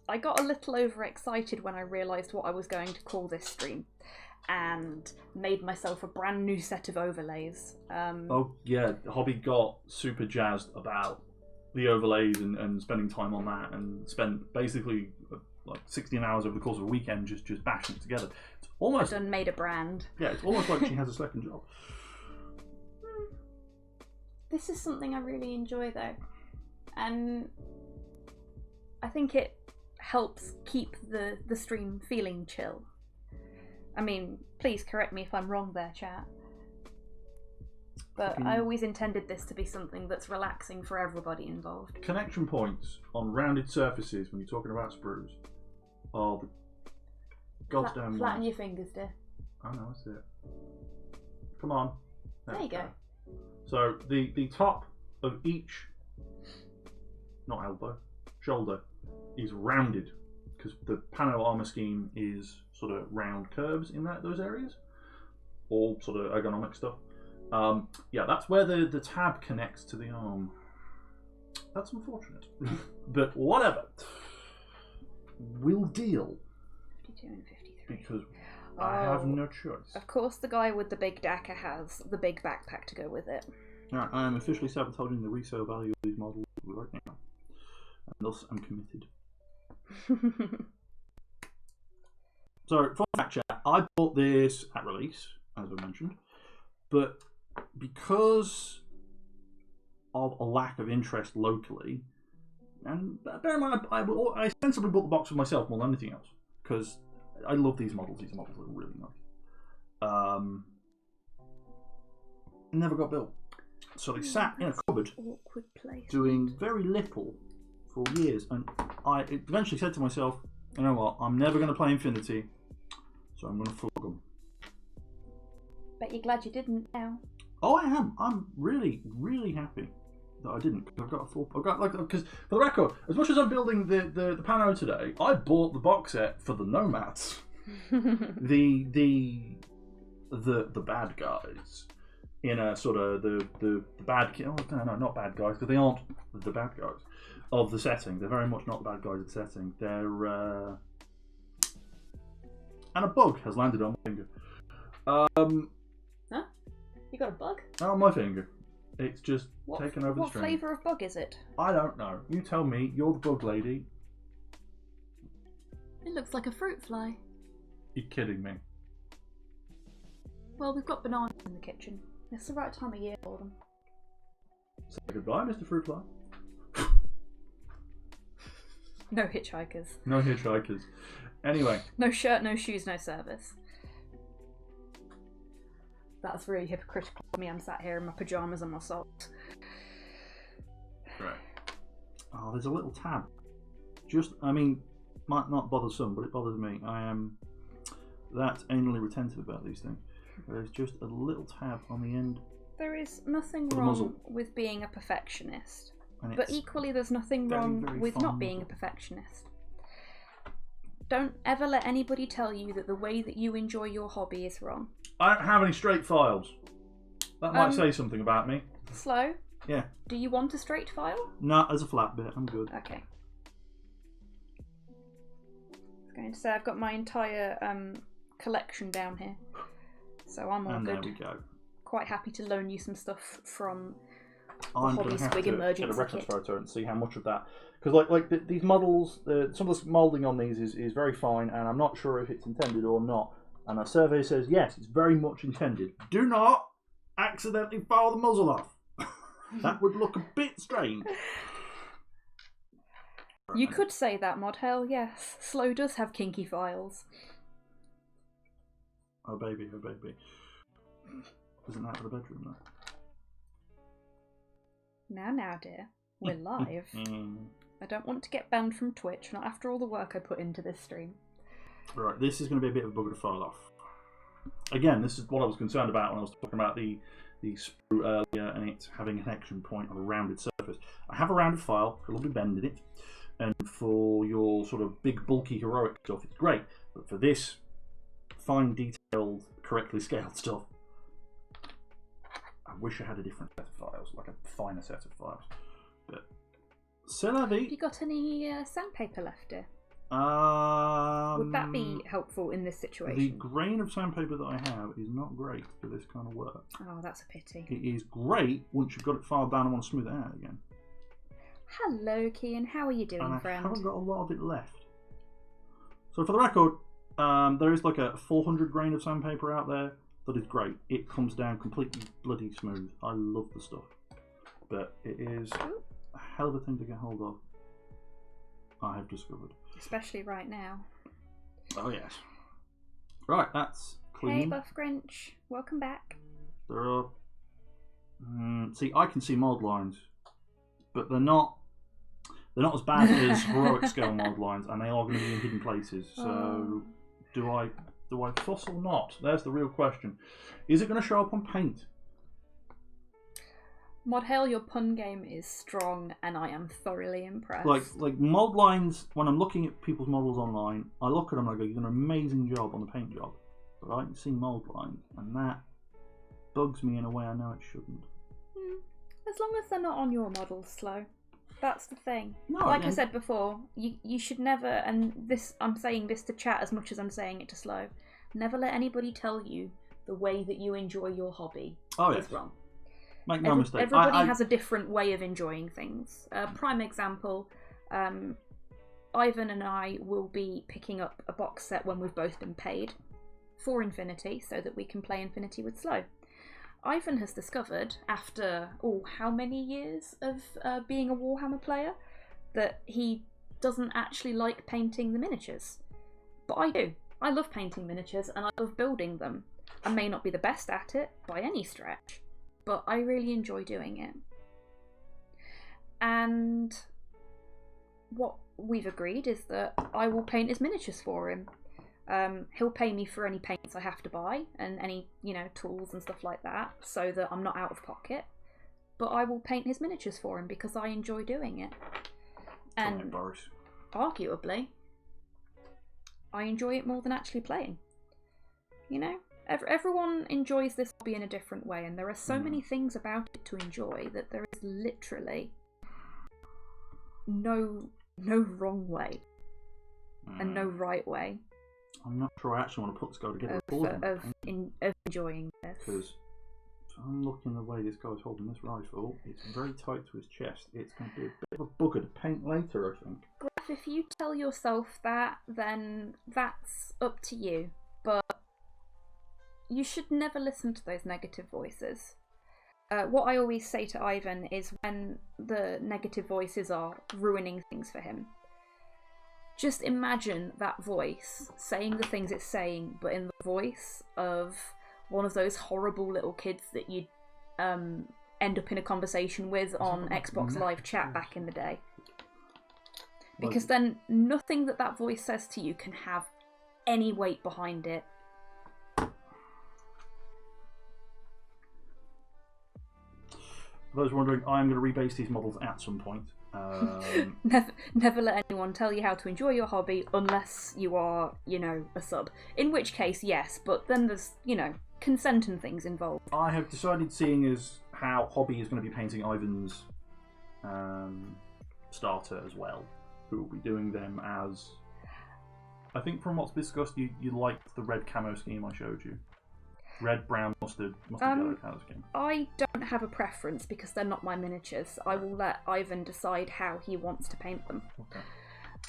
I got a little overexcited when I realised what I was going to call this stream, and made myself a brand new set of overlays. Oh yeah, Hobby got super jazzed about the overlays and spending time on that, and spent basically like 16 hours over the course of a weekend just bashing it together. It's almost done made a brand. Yeah, it's almost like she has a second job. This is something I really enjoy though, and I think it helps keep the stream feeling chill. I mean, please correct me if I'm wrong there, chat. But I always intended this to be something that's relaxing for everybody involved. Connection points on rounded surfaces when you're talking about sprues are the goddamn Flatten your fingers, dear. I know, that's it. Come on. There you go. So the top of each, not elbow, shoulder, is rounded because the Pano armor scheme is sort of round curves in those areas, all sort of ergonomic stuff. Yeah, that's where the tab connects to the arm. That's unfortunate, but whatever. We'll deal. 52 and 53. Because I have no choice. Of course, the guy with the big Dakar has the big backpack to go with it. Alright, I am officially sabotaging the resale value of these models right now. And thus, I'm committed. So, fun fact chat, I bought this at release, as I mentioned, but because of a lack of interest locally, and bear in mind, I sensibly bought the box for myself more than anything else, because I love these models. These models are really nice. Never got built. So they sat in a cupboard Awkward place. doing very little for years, and I eventually said to myself, you know what, I'm never going to play Infinity, so I'm going to flog them. Bet you're glad you didn't now. Oh, I am. I'm really, really happy that I didn't. I've got a full. I've got because for the record, as much as I'm building the Pano today, I bought the box set for the Nomads, the bad guys, in a sort of the bad. Oh no, not bad guys, because they aren't the bad guys of the setting. They're very much not the bad guys of the setting. They're and a bug has landed on my finger. Huh? You got a bug? On my finger. It's just taken over the string. What flavour of bug is it? I don't know. You tell me. You're the bug lady. It looks like a fruit fly. You're kidding me. Well, we've got bananas in the kitchen. It's the right time of year for them. Say goodbye, Mr. Fruit Fly. No hitchhikers. No hitchhikers. Anyway. No shirt, no shoes, no service. That's really hypocritical of me. I'm sat here in my pyjamas and my socks. Right. Oh, there's a little tab. I mean, might not bother some, but it bothers me. I am that anally retentive about these things. There's just a little tab on the end. There is nothing wrong with being a perfectionist. But equally, there's nothing wrong with not being a perfectionist. Don't ever let anybody tell you that the way that you enjoy your hobby is wrong. I don't have any straight files. That might say something about me. Slow? Yeah. Do you want a straight file? No, there's a flat bit. I'm good. Okay. I was going to say, I've got my entire collection down here. So I'm all good. There we go. Quite happy to loan you some stuff from the I'm Hobby going to have Squig to Emergency get a reference Kit. photo and see how much of that. Because these models, some of the moulding on these is very fine, and I'm not sure if it's intended or not. And a survey says, yes, it's very much intended. Do not accidentally file the muzzle off. That would look a bit strange. You could say that, Mod Hell, yes. Slow does have kinky files. Oh baby, oh baby. Isn't that for the bedroom though? Now, dear. We're live. I don't want to get banned from Twitch, not after all the work I put into this stream. Right, this is going to be a bit of a bugger to file off. Again, this is what I was concerned about when I was talking about the sprue earlier and it having an action point on a rounded surface. I have a rounded file, a lovely bend in it, and for your sort of big, bulky, heroic stuff, it's great. But for this fine, detailed, correctly scaled stuff, I wish I had a different set of files, like a finer set of files. But c'est la vie. Have you got any sandpaper left, dear? Would Would that be helpful in this situation? The grain of sandpaper that I have is not great for this kind of work. Oh, that's a pity. It is great once you've got it filed down and want to smooth it out again. Hello, Kian. How are you doing, And friend? I haven't got a lot of it left. So for the record, there is like a 400 grain of sandpaper out there that is great. It comes down completely bloody smooth. I love the stuff. But it is a hell of a thing to get hold of, I have discovered. Especially right now. Oh yes. Right, that's clean. Hey, Buff Grinch. Welcome back. There are... see, I can see mold lines, but they're not as bad as heroic scale mold lines, and they are going to be in hidden places. So, do I fuss or not? There's the real question. Is it going to show up on paint? Mod Hell, your pun game is strong, and I am thoroughly impressed. Like mold lines, when I'm looking at people's models online, I look at them and I go, you've done an amazing job on the paint job. But I can see mold lines, and that bugs me in a way I know it shouldn't. As long as they're not on your models, Slow. That's the thing. No, like I said before, you should never, and this I'm saying this to chat as much as I'm saying it to Slow, never let anybody tell you the way that you enjoy your hobby is wrong. Make no mistake. Everybody has a different way of enjoying things. Prime example, Ivan and I will be picking up a box set when we've both been paid for Infinity so that we can play Infinity with Slow. Ivan has discovered, after, how many years of being a Warhammer player, that he doesn't actually like painting the miniatures. But I do. I love painting miniatures and I love building them. I may not be the best at it by any stretch, but I really enjoy doing it. And what we've agreed is that I will paint his miniatures for him. He'll pay me for any paints I have to buy and any, tools and stuff like that so that I'm not out of pocket. But I will paint his miniatures for him because I enjoy doing it. And arguably, I enjoy it more than actually playing. Everyone enjoys this hobby in a different way, and there are so many things about it to enjoy that there is literally no wrong way and no right way. I'm not sure I actually want to put this guy together of enjoying this. Because I'm looking the way this guy's holding this rifle, it's very tight to his chest. It's going to be a bit of a bugger to paint later, I think. Graf, if you tell yourself that, then that's up to you. But you should never listen to those negative voices. What I always say to Ivan is when the negative voices are ruining things for him, just imagine that voice saying the things it's saying, but in the voice of one of those horrible little kids that you'd end up in a conversation with on Xbox Live Chat back in the day. Because then nothing that voice says to you can have any weight behind it. For those wondering, I'm going to rebase these models at some point. Never let anyone tell you how to enjoy your hobby unless you are, a sub. In which case, yes, but then there's, consent and things involved. I have decided, seeing as how Hobby is going to be painting Ivan's starter as well, who will be doing them as... I think from what's discussed, you liked the red camo scheme I showed you. Red, brown, mustard yellow colour scheme. I don't have a preference because they're not my miniatures. I will let Ivan decide how he wants to paint them. Okay.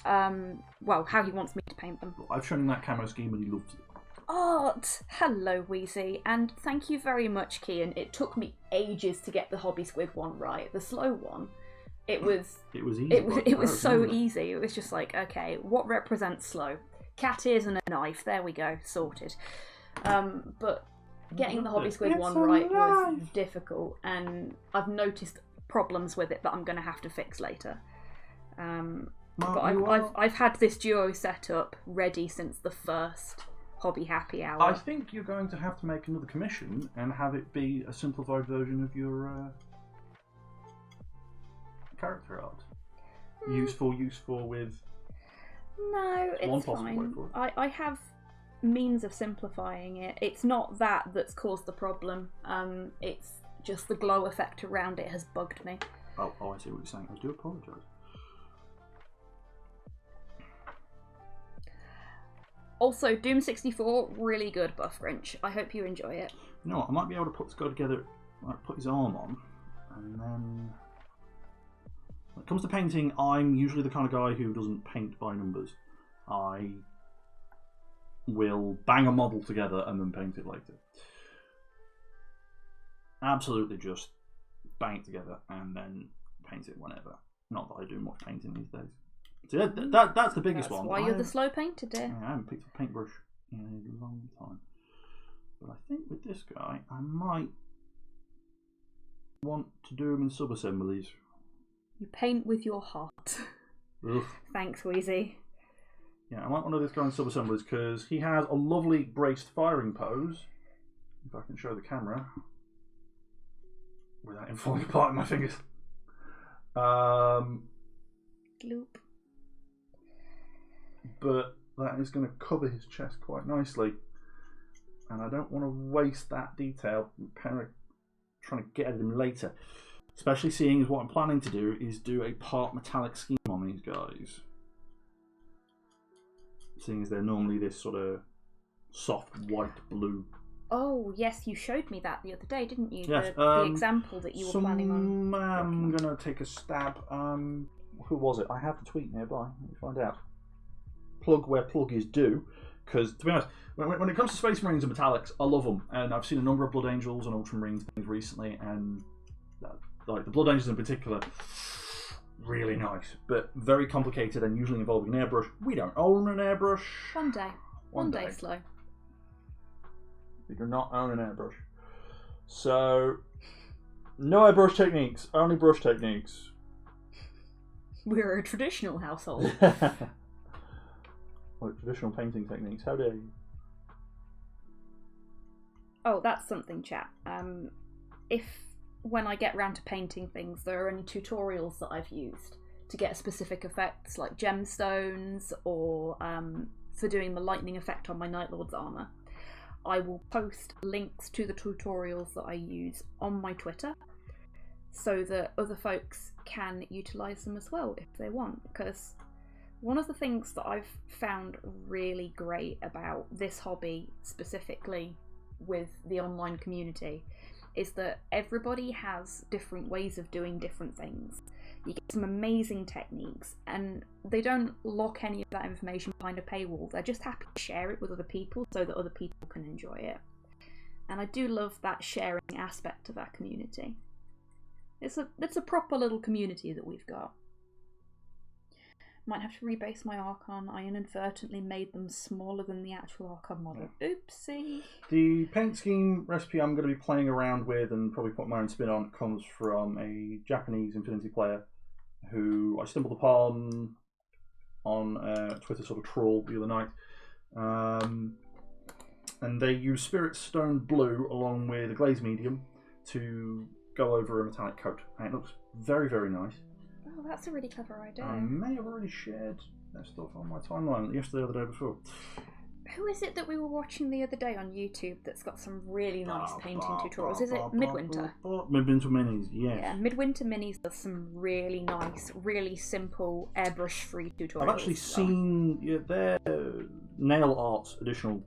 How he wants me to paint them. Well, I've shown him that camo scheme and he loves it. Art! Hello, Wheezy, and thank you very much, Kian. It took me ages to get the Hobby Squid one right. The slow one It was easy. It was so easy. It was just like, okay, what represents slow? Cat ears and a knife. There we go, sorted. But getting the Hobby Squid one right was difficult, and I've noticed problems with it that I'm going to have to fix later. But I've had this duo set up ready since the first Hobby Happy Hour. I think you're going to have to make another commission and have it be a simplified version of your character art. Useful with... No, it's fine. I have means of simplifying it. It's not that's caused the problem. It's just the glow effect around it has bugged me. Oh, I see what you're saying. I do apologise. Also, Doom 64, really good buff Grinch. I hope you enjoy it. You know what? I might be able to put this guy together, like put his arm on, and then... When it comes to painting, I'm usually the kind of guy who doesn't paint by numbers. I will bang a model together and then paint it later. Absolutely just bang it together and then paint it whenever. Not that I do much painting these days. So yeah, that's the biggest one. That's why you're the slow painter, dear. I haven't picked up a paintbrush in a long time. But I think with this guy, I might want to do him in sub-assemblies. You paint with your heart. Thanks, Wheezy. Yeah, I might want to do this guy in sub-assemblies because he has a lovely braced firing pose. If I can show the camera. Without him falling apart in my fingers. Gloop. But that is going to cover his chest quite nicely. And I don't want to waste that detail trying to get at him later. Especially seeing as what I'm planning to do is do a part metallic scheme on these guys. Seeing as they're normally this sort of soft white blue. Oh, yes, you showed me that the other day, didn't you? Yes, the example that you were planning on. I'm going to take a stab. Who was it? I have the tweet nearby. Let me find out. Plug where plug is due. Because, to be honest, when it comes to Space Marines and metallics, I love them. And I've seen a number of Blood Angels and Ultramarines things recently, and like the Blood Angels in particular, really nice. But very complicated and usually involving an airbrush. We don't own an airbrush. One day. One day, Slow. We do not own an airbrush. So, no airbrush techniques, only brush techniques. We're a traditional household. Like traditional painting techniques, how dare you? Oh, that's something, chat. If when I get round to painting things, there are any tutorials that I've used to get specific effects, like gemstones, or for doing the lightning effect on my Night Lord's armour, I will post links to the tutorials that I use on my Twitter so that other folks can utilise them as well if they want. Because one of the things that I've found really great about this hobby, specifically with the online community, is that everybody has different ways of doing different things. You get some amazing techniques, and they don't lock any of that information behind a paywall. They're just happy to share it with other people so that other people can enjoy it. And I do love that sharing aspect of our community. It's a proper little community that we've got. Might have to rebase my Archon. I inadvertently made them smaller than the actual Archon model. Oopsie. The paint scheme recipe I'm going to be playing around with and probably put my own spin on comes from a Japanese Infinity player who I stumbled upon on Twitter sort of troll the other night. And they use Spirit Stone Blue along with a glaze medium to go over a metallic coat. And it looks very, very nice. Oh, that's a really clever idea. I may have already shared that stuff on my timeline yesterday or the day before. Who is it that we were watching the other day on YouTube that's got some really nice painting tutorials? Is it Midwinter? Midwinter Minis, yes. Yeah, Midwinter Minis does some really nice, really simple airbrush-free tutorials. I've actually seen their nail art additional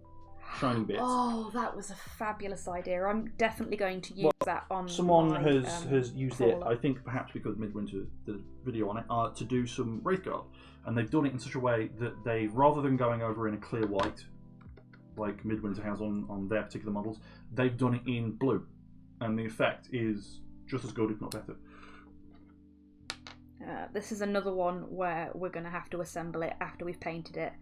shiny bits. Oh, that was a fabulous idea. I'm definitely going to use that on someone my, has used it, I think perhaps because Midwinter did a video on it, to do some Wraithguard. And they've done it in such a way that they, rather than going over in a clear white, like Midwinter has on their particular models, they've done it in blue. And the effect is just as good, if not better. This is another one where we're going to have to assemble it after we've painted it.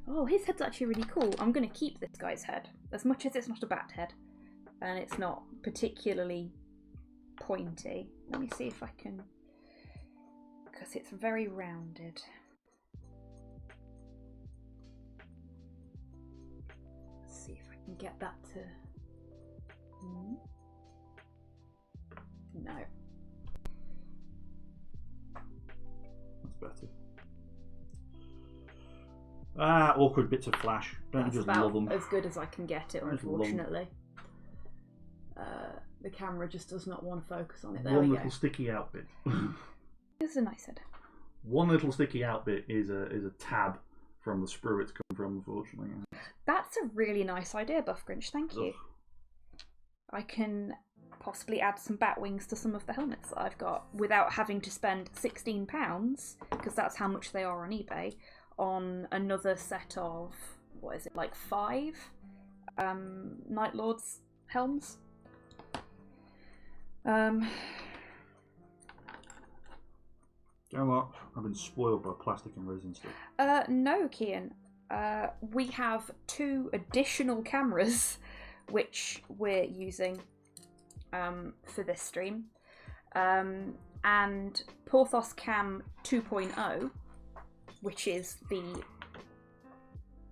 Oh, his head's actually really cool. I'm going to keep this guy's head, as much as it's not a bat head, and it's not particularly pointy. Let me see if I can, because it's very rounded. Let's see if I can get that to... No. That's better. Ah, awkward bits of flash. Don't That's you just about love them? as good as I can get it, unfortunately. The camera just does not want to focus on it. There One we little go. sticky out bit. This is a nice head. One little sticky out bit is a tab from the sprue it's come from, unfortunately. That's a really nice idea, Buff Grinch. Thank you. Ugh. I can possibly add some bat wings to some of the helmets that I've got without having to spend £16, because that's how much they are on eBay, on another set of, what is it, like 5 Night Lords helms. You know what? I've been spoiled by plastic and resin stuff. No, Kian. We have 2 additional cameras which we're using for this stream. And Porthos Cam 2.0, which is the,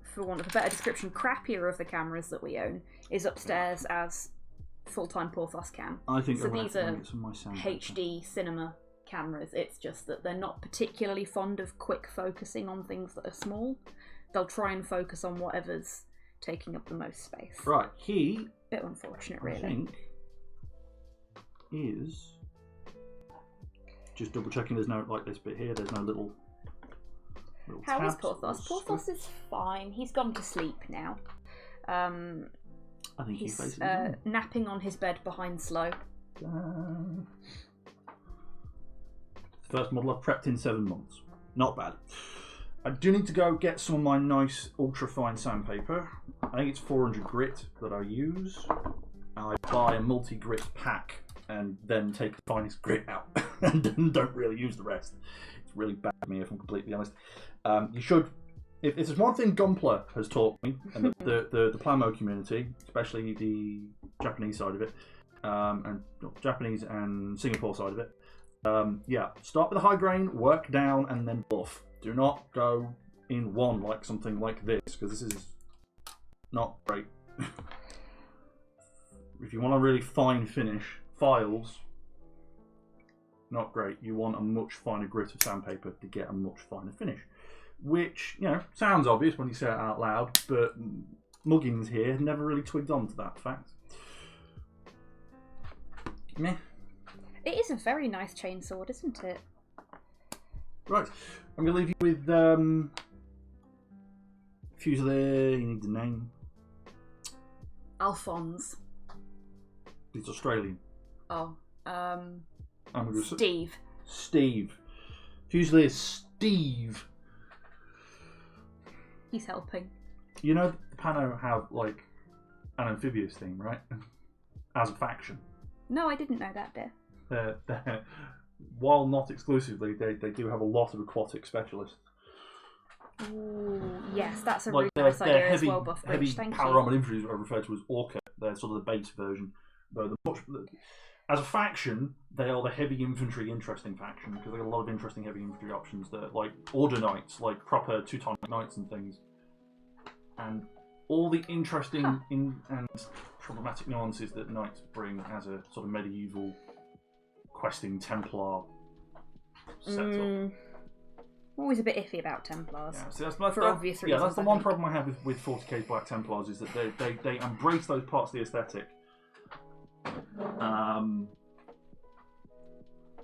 for want of a better description, crappier of the cameras that we own, is upstairs as full-time Porthos Cam. I think so I'm these are get some of my sound HD cinema cameras. It's just that they're not particularly fond of quick focusing on things that are small. They'll try and focus on whatever's taking up the most space. Right, he, Bit unfortunate, really. I think, is just double checking there's no, like this bit here, there's no little How is tabs Porthos? or Porthos is fine. He's gone to sleep now. I think He's he's basically napping on his bed behind Slow. First model I've prepped in 7 months. Not bad. I do need to go get some of my nice ultra fine sandpaper. I think it's 400 grit that I use. I buy a multi-grit pack and then take the finest grit out and don't really use the rest. It's really bad for me, if I'm completely honest. You should, if there's one thing Gunpla has taught me, and the Plamo community, especially the Japanese side of it, and Japanese and Singapore side of it, yeah, start with a high grain, work down, and then buff. Do not go in one like something like this, because this is not great. If you want a really fine finish, files, not great. You want a much finer grit of sandpaper to get a much finer finish. Which, you know, sounds obvious when you say it out loud, but Muggins here never really twigged on to that fact. Meh. It is a very nice chainsword, isn't it? Right, I'm going to leave you with Fusilier. You need the name. Alphonse. He's Australian. Oh, I'm gonna Steve. Steve. Fusilier Steve. He's helping. You know the Pano have like an amphibious theme, right? As a faction. No, I didn't know that bit. They're, while not exclusively, they do have a lot of aquatic specialists. Ooh, yes, that's a Like really nice idea heavy, as well, Buff heavy Bridge. Thank Panorama you. infantry are referred to as Orca. They're sort of the base version. Though as a faction, they are the heavy infantry interesting faction because they got a lot of interesting heavy infantry options that like order knights, like proper Teutonic knights and things, and all the interesting and problematic nuances that knights bring as a sort of medieval questing Templar setup. Always a bit iffy about Templars. Yeah, so for obvious reasons. Yeah, that's the one problem I have with 40k Black Templars is that they embrace those parts of the aesthetic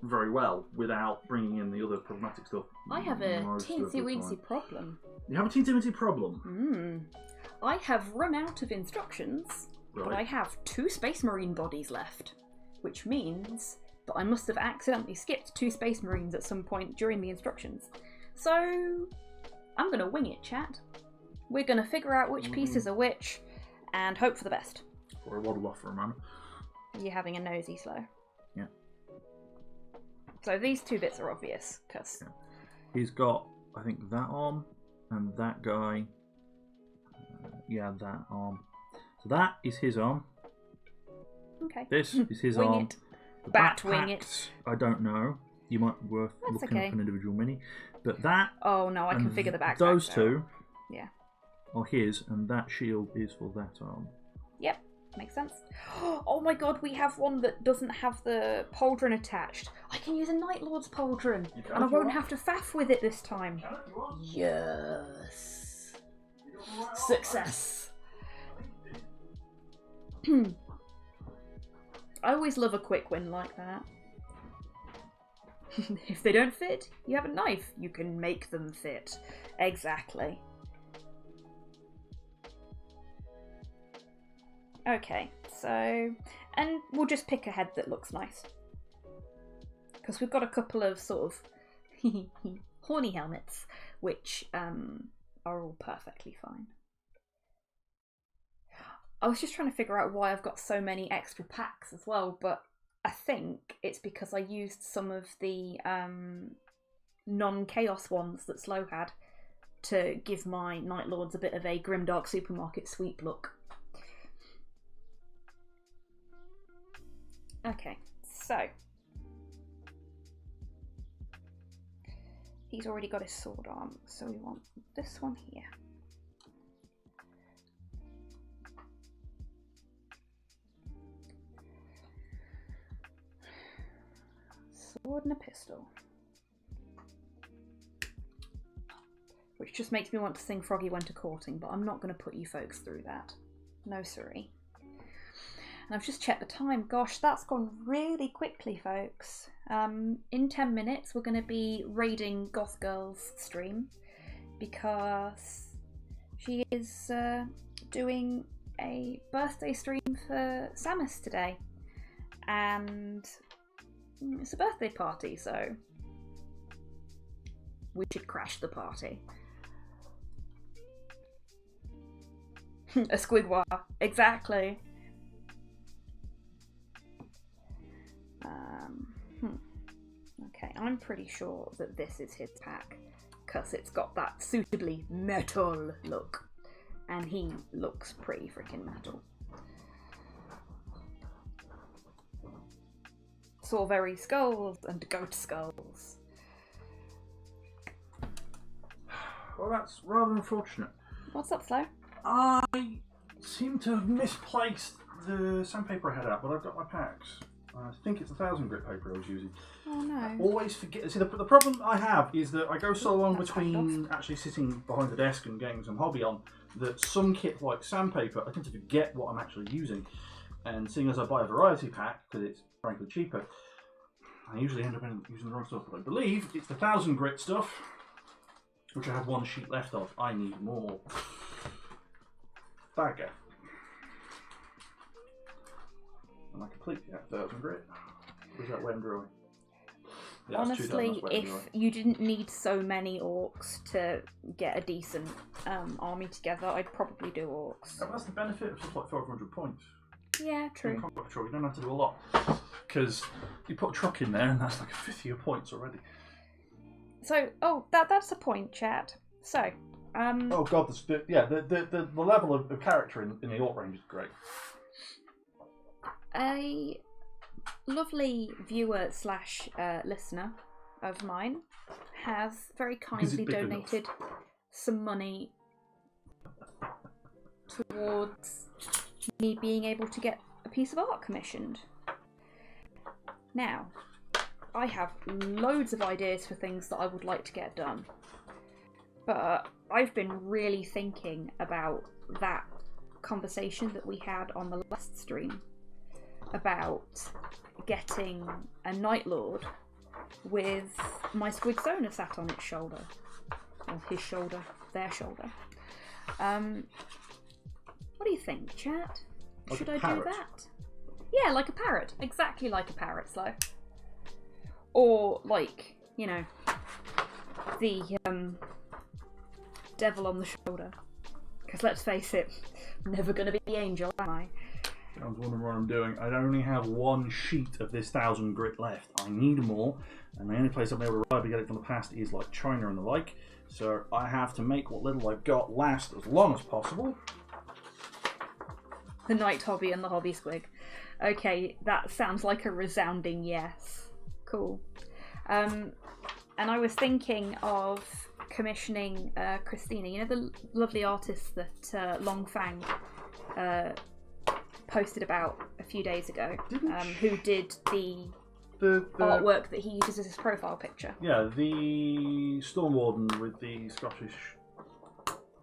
very well without bringing in the other problematic stuff. I have a most of the teensy-weensy time. problem. You have a teensy-weensy problem? I have run out of instructions, but I have 2 Space Marine bodies left, which means that I must have accidentally skipped 2 Space Marines at some point during the instructions. So, I'm going to wing it, chat. We're going to figure out which pieces are which, and hope for the best. Or I waddle off for a moment. Are you having a nosy, Slow? Yeah. So these two bits are obvious, because... He's got, I think, that arm and that guy. Yeah, that arm. So that is his arm. Okay. This is his Wing arm. it. The Bat wing backpacks, I don't know. You might be worth That's looking okay. up an individual mini. But that... Oh, no, I can and figure the backpack those out. two Yeah. are his, and that shield is for that arm. Yep, makes sense. Oh my god, we have one that doesn't have the pauldron attached. I can use a Night Lord's pauldron, and I won't have to faff with it this time. Yes. Success. I always love a quick win like that. If they don't fit, you have a knife. You can make them fit. Exactly. Okay, so... And we'll just pick a head that looks nice. Because we've got a couple of sort of horny helmets, which are all perfectly fine. I was just trying to figure out why I've got so many extra packs as well, but I think it's because I used some of the non-chaos ones that Slow had to give my Night Lords a bit of a grimdark supermarket sweep look. Okay, so he's already got his sword arm, so we want this one here. Sword and a pistol. Which just makes me want to sing Froggy Went A-Courting, but I'm not going to put you folks through that. No siree. And I've just checked the time. Gosh, that's gone really quickly, folks. In 10 minutes, we're going to be raiding Goth Girl's stream because she is doing a birthday stream for Samus today. And it's a birthday party, so we should crash the party. A squigwa, exactly. Okay, I'm pretty sure that this is his pack because it's got that suitably metal look, and he looks pretty freaking metal. Saw very skulls and goat skulls. Well, that's rather unfortunate. What's up, Slow? I seem to have misplaced the sandpaper I had out, but I've got my packs. I think it's 1,000 grit paper I was using. Oh no. I always forget. See, the problem I have is that I go so long between actually sitting behind the desk and getting some hobby on that some kit like sandpaper, I tend to forget what I'm actually using. And seeing as I buy a variety pack, because it's frankly cheaper, I usually end up using the wrong stuff. But I believe it's the 1,000 grit stuff, which I have one sheet left of. I need more. Bagger. Am I completely at 1,000 grit? Or is that wet and dry? Yeah, honestly, if you didn't need so many orcs to get a decent army together, I'd probably do orcs. Yeah, that's the benefit of stuff like 500 points. Yeah, true. In combat patrol, you don't have to do a lot. Because you put a truck in there and that's like a fifth of your points already. So, that's a point, chat. So, oh god, the level of character in the orc range is great. A lovely viewer slash listener of mine has very kindly donated some money towards me being able to get a piece of art commissioned. Now, I have loads of ideas for things that I would like to get done, but I've been really thinking about that conversation that we had on the last stream about getting a Night Lord with my Squigsona sat on its shoulder. Or his shoulder, their shoulder. What do you think, chat? Like Should I do that? Yeah, like a parrot. Exactly like a parrot, Slow. Or like, you know, the devil on the shoulder. Because let's face it, I'm never going to be the angel, am I? I was wondering what I'm doing. I only have one sheet of this 1000 grit left. I need more, and the only place I've been able to reliably get it from the past is like China and the like. So I have to make what little I've got last as long as possible. The Night Hobby and the Hobby Squig. Okay, that sounds like a resounding yes. Cool. And I was thinking of commissioning Christina, you know the lovely artist that Long Fang posted about a few days ago, who did the artwork that he uses as his profile picture. Yeah, the Storm Warden with the Scottish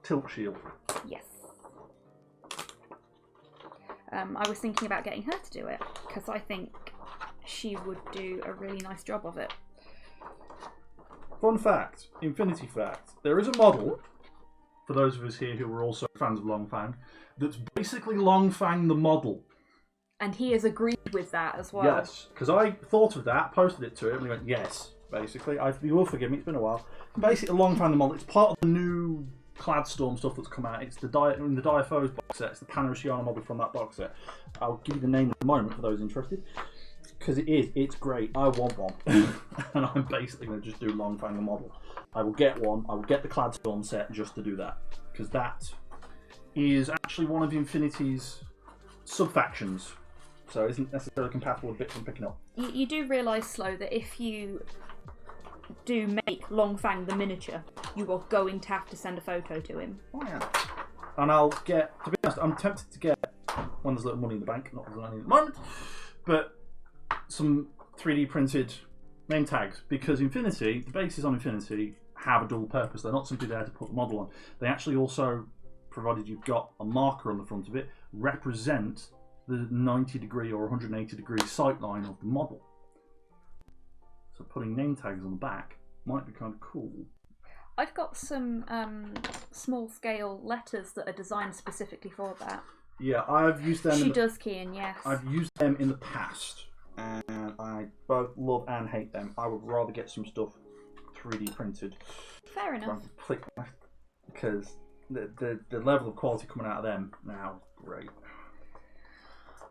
tilt shield. Yes. I was thinking about getting her to do it, because I think she would do a really nice job of it. Fun fact, Infinity fact, there is a model, for those of us here who are also fans of Long Fang, that's basically Long Fang the model. And he has agreed with that as well. Yes, because I thought of that, posted it to him, and he went, yes, basically. You will forgive me, it's been a while. Basically, Long Fang the model, it's part of the new Cladstorm stuff that's come out. It's in the Diaphos box set, it's the Panoceania model from that box set. I'll give you the name in a moment for those interested. Because it's great. I want one. And I'm basically going to just do Long Fang the model. I will get one. I will get the Cladstorm set just to do that. Because that is actually one of Infinity's sub-factions. So it isn't necessarily compatible with bits I'm picking up. You do realise, Slow, that if you do make Long Fang the miniature, you are going to have to send a photo to him. Oh, yeah. And I'll get, to be honest, I'm tempted to get, when there's a little money in the bank, not there's any at the moment, but some 3D printed name tags, because Infinity, the bases on Infinity have a dual purpose. They're not simply there to put the model on. They actually also, provided you've got a marker on the front of it, represent the 90 degree or 180 degree sight line of the model. So putting name tags on the back might be kind of cool. I've got some small scale letters that are designed specifically for that. Yeah, I've used them. She does, Kian, yes. I've used them in the past, and I both love and hate them. I would rather get some stuff 3D printed. Fair enough. Because the level of quality coming out of them now is great.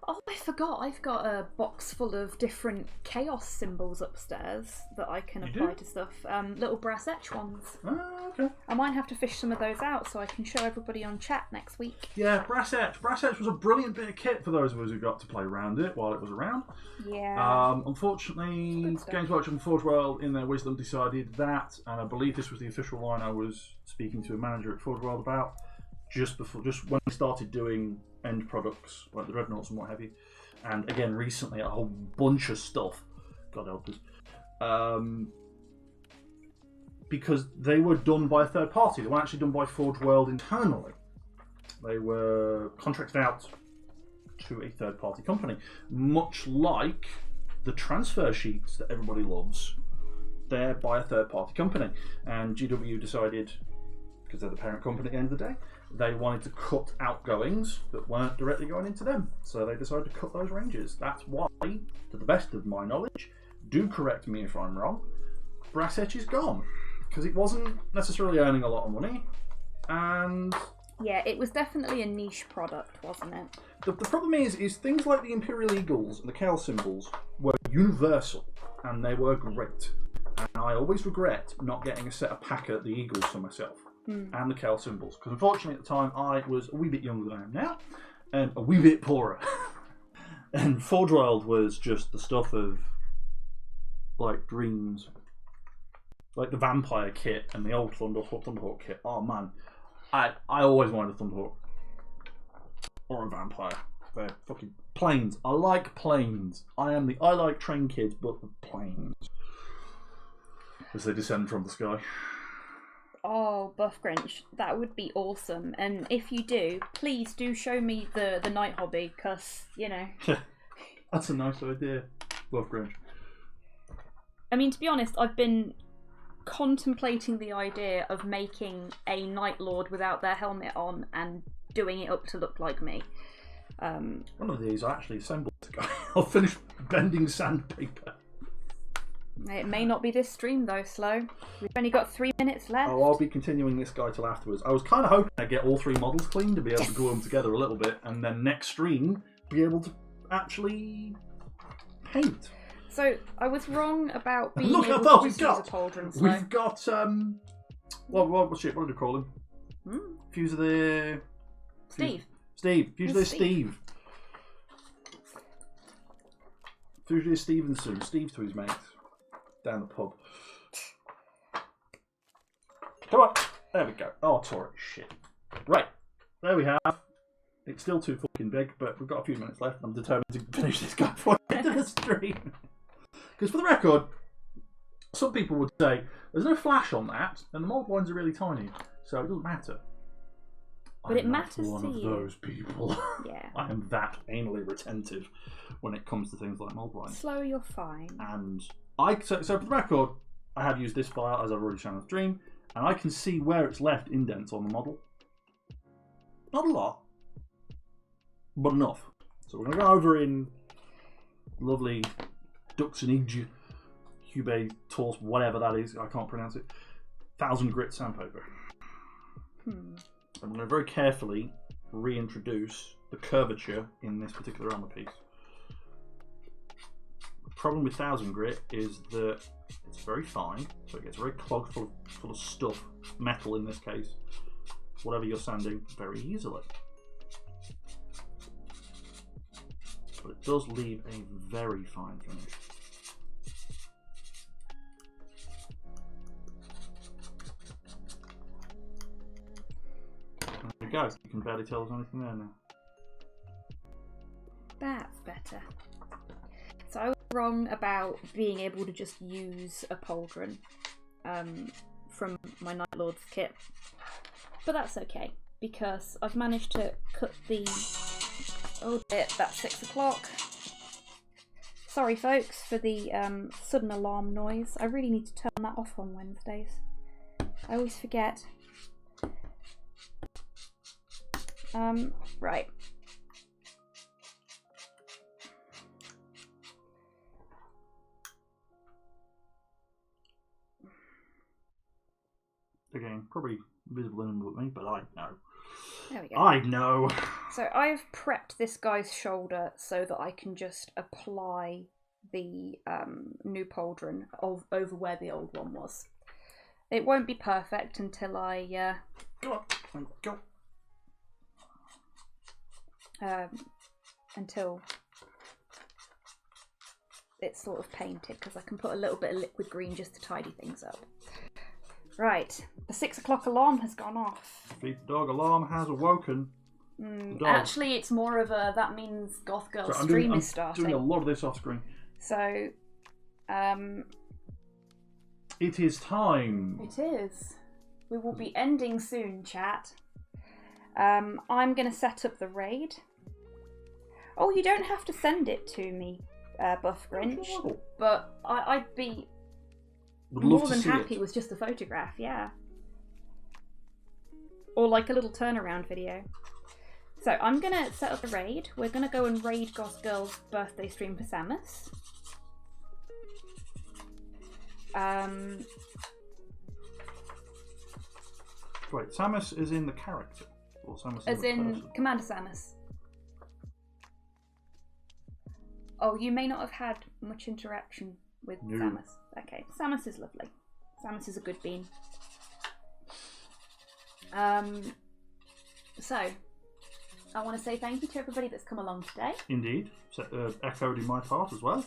Oh, I forgot. I've got a box full of different chaos symbols upstairs that I can apply to stuff. Little brass etch ones. Oh, okay. I might have to fish some of those out so I can show everybody on chat next week. Yeah, brass etch. Brass etch was a brilliant bit of kit for those of us who got to play around it while it was around. Yeah. Unfortunately, Games Workshop and Forge World, in their wisdom, decided that, and I believe this was the official line I was speaking to a manager at Forge World about, just when we started doing end products like the Dreadnoughts and what have you, and again recently a whole bunch of stuff, God help us, because they were done by a third party. They weren't actually done by Forge World internally. They were contracted out to a third party company, much like the transfer sheets that everybody loves. They're by a third party company, and GW decided, because they're the parent company at the end of the day, they wanted to cut outgoings that weren't directly going into them. So they decided to cut those ranges. That's why, to the best of my knowledge, do correct me if I'm wrong, Brass Etch is gone. Because it wasn't necessarily earning a lot of money. And yeah, it was definitely a niche product, wasn't it? The problem is things like the Imperial Eagles and the Kale symbols were universal. And they were great. And I always regret not getting a set of Packer the Eagles for myself. And the Kale symbols, because unfortunately at the time I was a wee bit younger than I am now, and a wee bit poorer. And Forge World was just the stuff of like dreams, like the Vampire kit and the old Thunderhawk kit. Oh man, I always wanted a Thunderhawk or a Vampire. They're fucking planes. I like planes. I like train kids, but the planes as they descend from the sky. Oh, Buff Grinch, that would be awesome. And if you do, please do show me the Night Hobby, because, you know. That's a nice idea, Buff Grinch. I mean, to be honest, I've been contemplating the idea of making a Night Lord without their helmet on and doing it up to look like me. One of these I actually assembled together. I'll finish bending sandpaper. It may not be this stream though, Slow. We've only got 3 minutes left. Oh, I'll be continuing this guy till afterwards. I was kind of hoping I'd get all 3 models clean to be able to glue them together a little bit, and then next stream be able to actually paint. So I was wrong about being Look able how far to just use a pauldron slow. We've got what do you call him? Fusilier. Steve. Fusilier Steve. Fusilier Stevenson. Steve to his mates down the pub. Come on. There we go. Oh, tore it. Shit. Right. There we have. It's still too fucking big, but we've got a few minutes left. I'm determined to finish this guy before the end of the stream. Because for the record, some people would say, there's no flash on that, and the mould lines are really tiny, so it doesn't matter. But it matters to you. I'm one of those people. Yeah. I am that anally retentive when it comes to things like mould lines. Slow, you're fine. And so for the record, I have used this file, as I've already shown on the stream, and I can see where it's left indents on the model. Not a lot, but enough. So we're going to go over in lovely Duxenige, Hubei Tors, whatever that is, I can't pronounce it, 1000 grit sandpaper. And I'm going to very carefully reintroduce the curvature in this particular armour piece. The problem with 1000 grit is that it's very fine, so it gets very clogged full of stuff, metal in this case, whatever you're sanding, very easily. But it does leave a very fine finish. There you go, you can barely tell there's anything there now. That's better. So I was wrong about being able to just use a pauldron from my Night Lord's kit. But that's okay, because I've managed to cut the... Oh dear, that's 6 o'clock. Sorry folks for the sudden alarm noise. I really need to turn that off on Wednesdays. I always forget. Right. Again, probably visible in with me, but I know. There we go. I know. So I've prepped this guy's shoulder so that I can just apply the new pauldron over where the old one was. It won't be perfect until I Go on, go. Until it's sort of painted, because I can put a little bit of liquid green just to tidy things up. Right, the 6 o'clock alarm has gone off. Feed the dog alarm has awoken. Actually, it's more of a, that means Goth Girl stream is starting. I'm doing a lot of this off screen. So, it is time. It is. We will be ending soon, chat. I'm going to set up the raid. Oh, you don't have to send it to me, Buff Grinch. Oh, but I'd be would love more to than see happy it. with just a photograph, yeah. Or like a little turnaround video. So I'm going to set up the raid. We're going to go and raid Goth Girl's birthday stream for Samus. Wait, Samus is in the character? Or Samus As is the in person? Commander Samus. Oh, you may not have had much interaction with No. Samus. Okay, Samus is lovely. Samus is a good bean. So, I want to say thank you to everybody that's come along today. Indeed. Echoed in my part as well.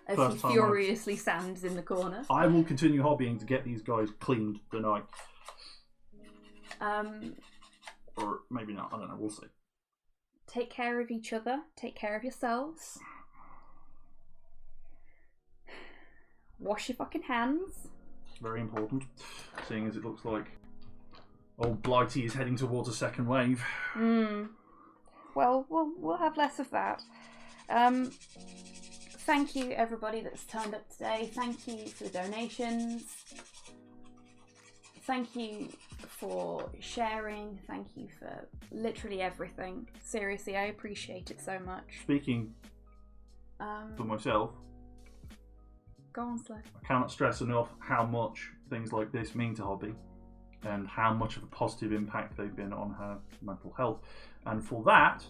As First he time furiously sands in the corner. I will continue hobbying to get these guys cleaned tonight. Or maybe not, I don't know, we'll see. Take care of each other. Take care of yourselves. Wash your fucking hands. Very important, seeing as it looks like old Blighty is heading towards a second wave. Well, we'll have less of that. Thank you everybody that's turned up today. Thank you for the donations. Thank you for sharing. Thank you for literally everything. Seriously, I appreciate it so much. Speaking for myself, go on, Slow. I cannot stress enough how much things like this mean to Hobby and how much of a positive impact they've been on her mental health. And for that,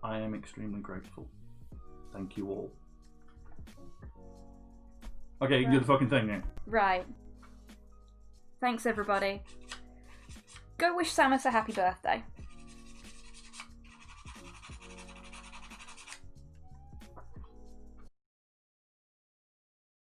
I am extremely grateful. Thank you all. Okay, you can do the fucking thing now. Right. Thanks, everybody. Go wish Samus a happy birthday.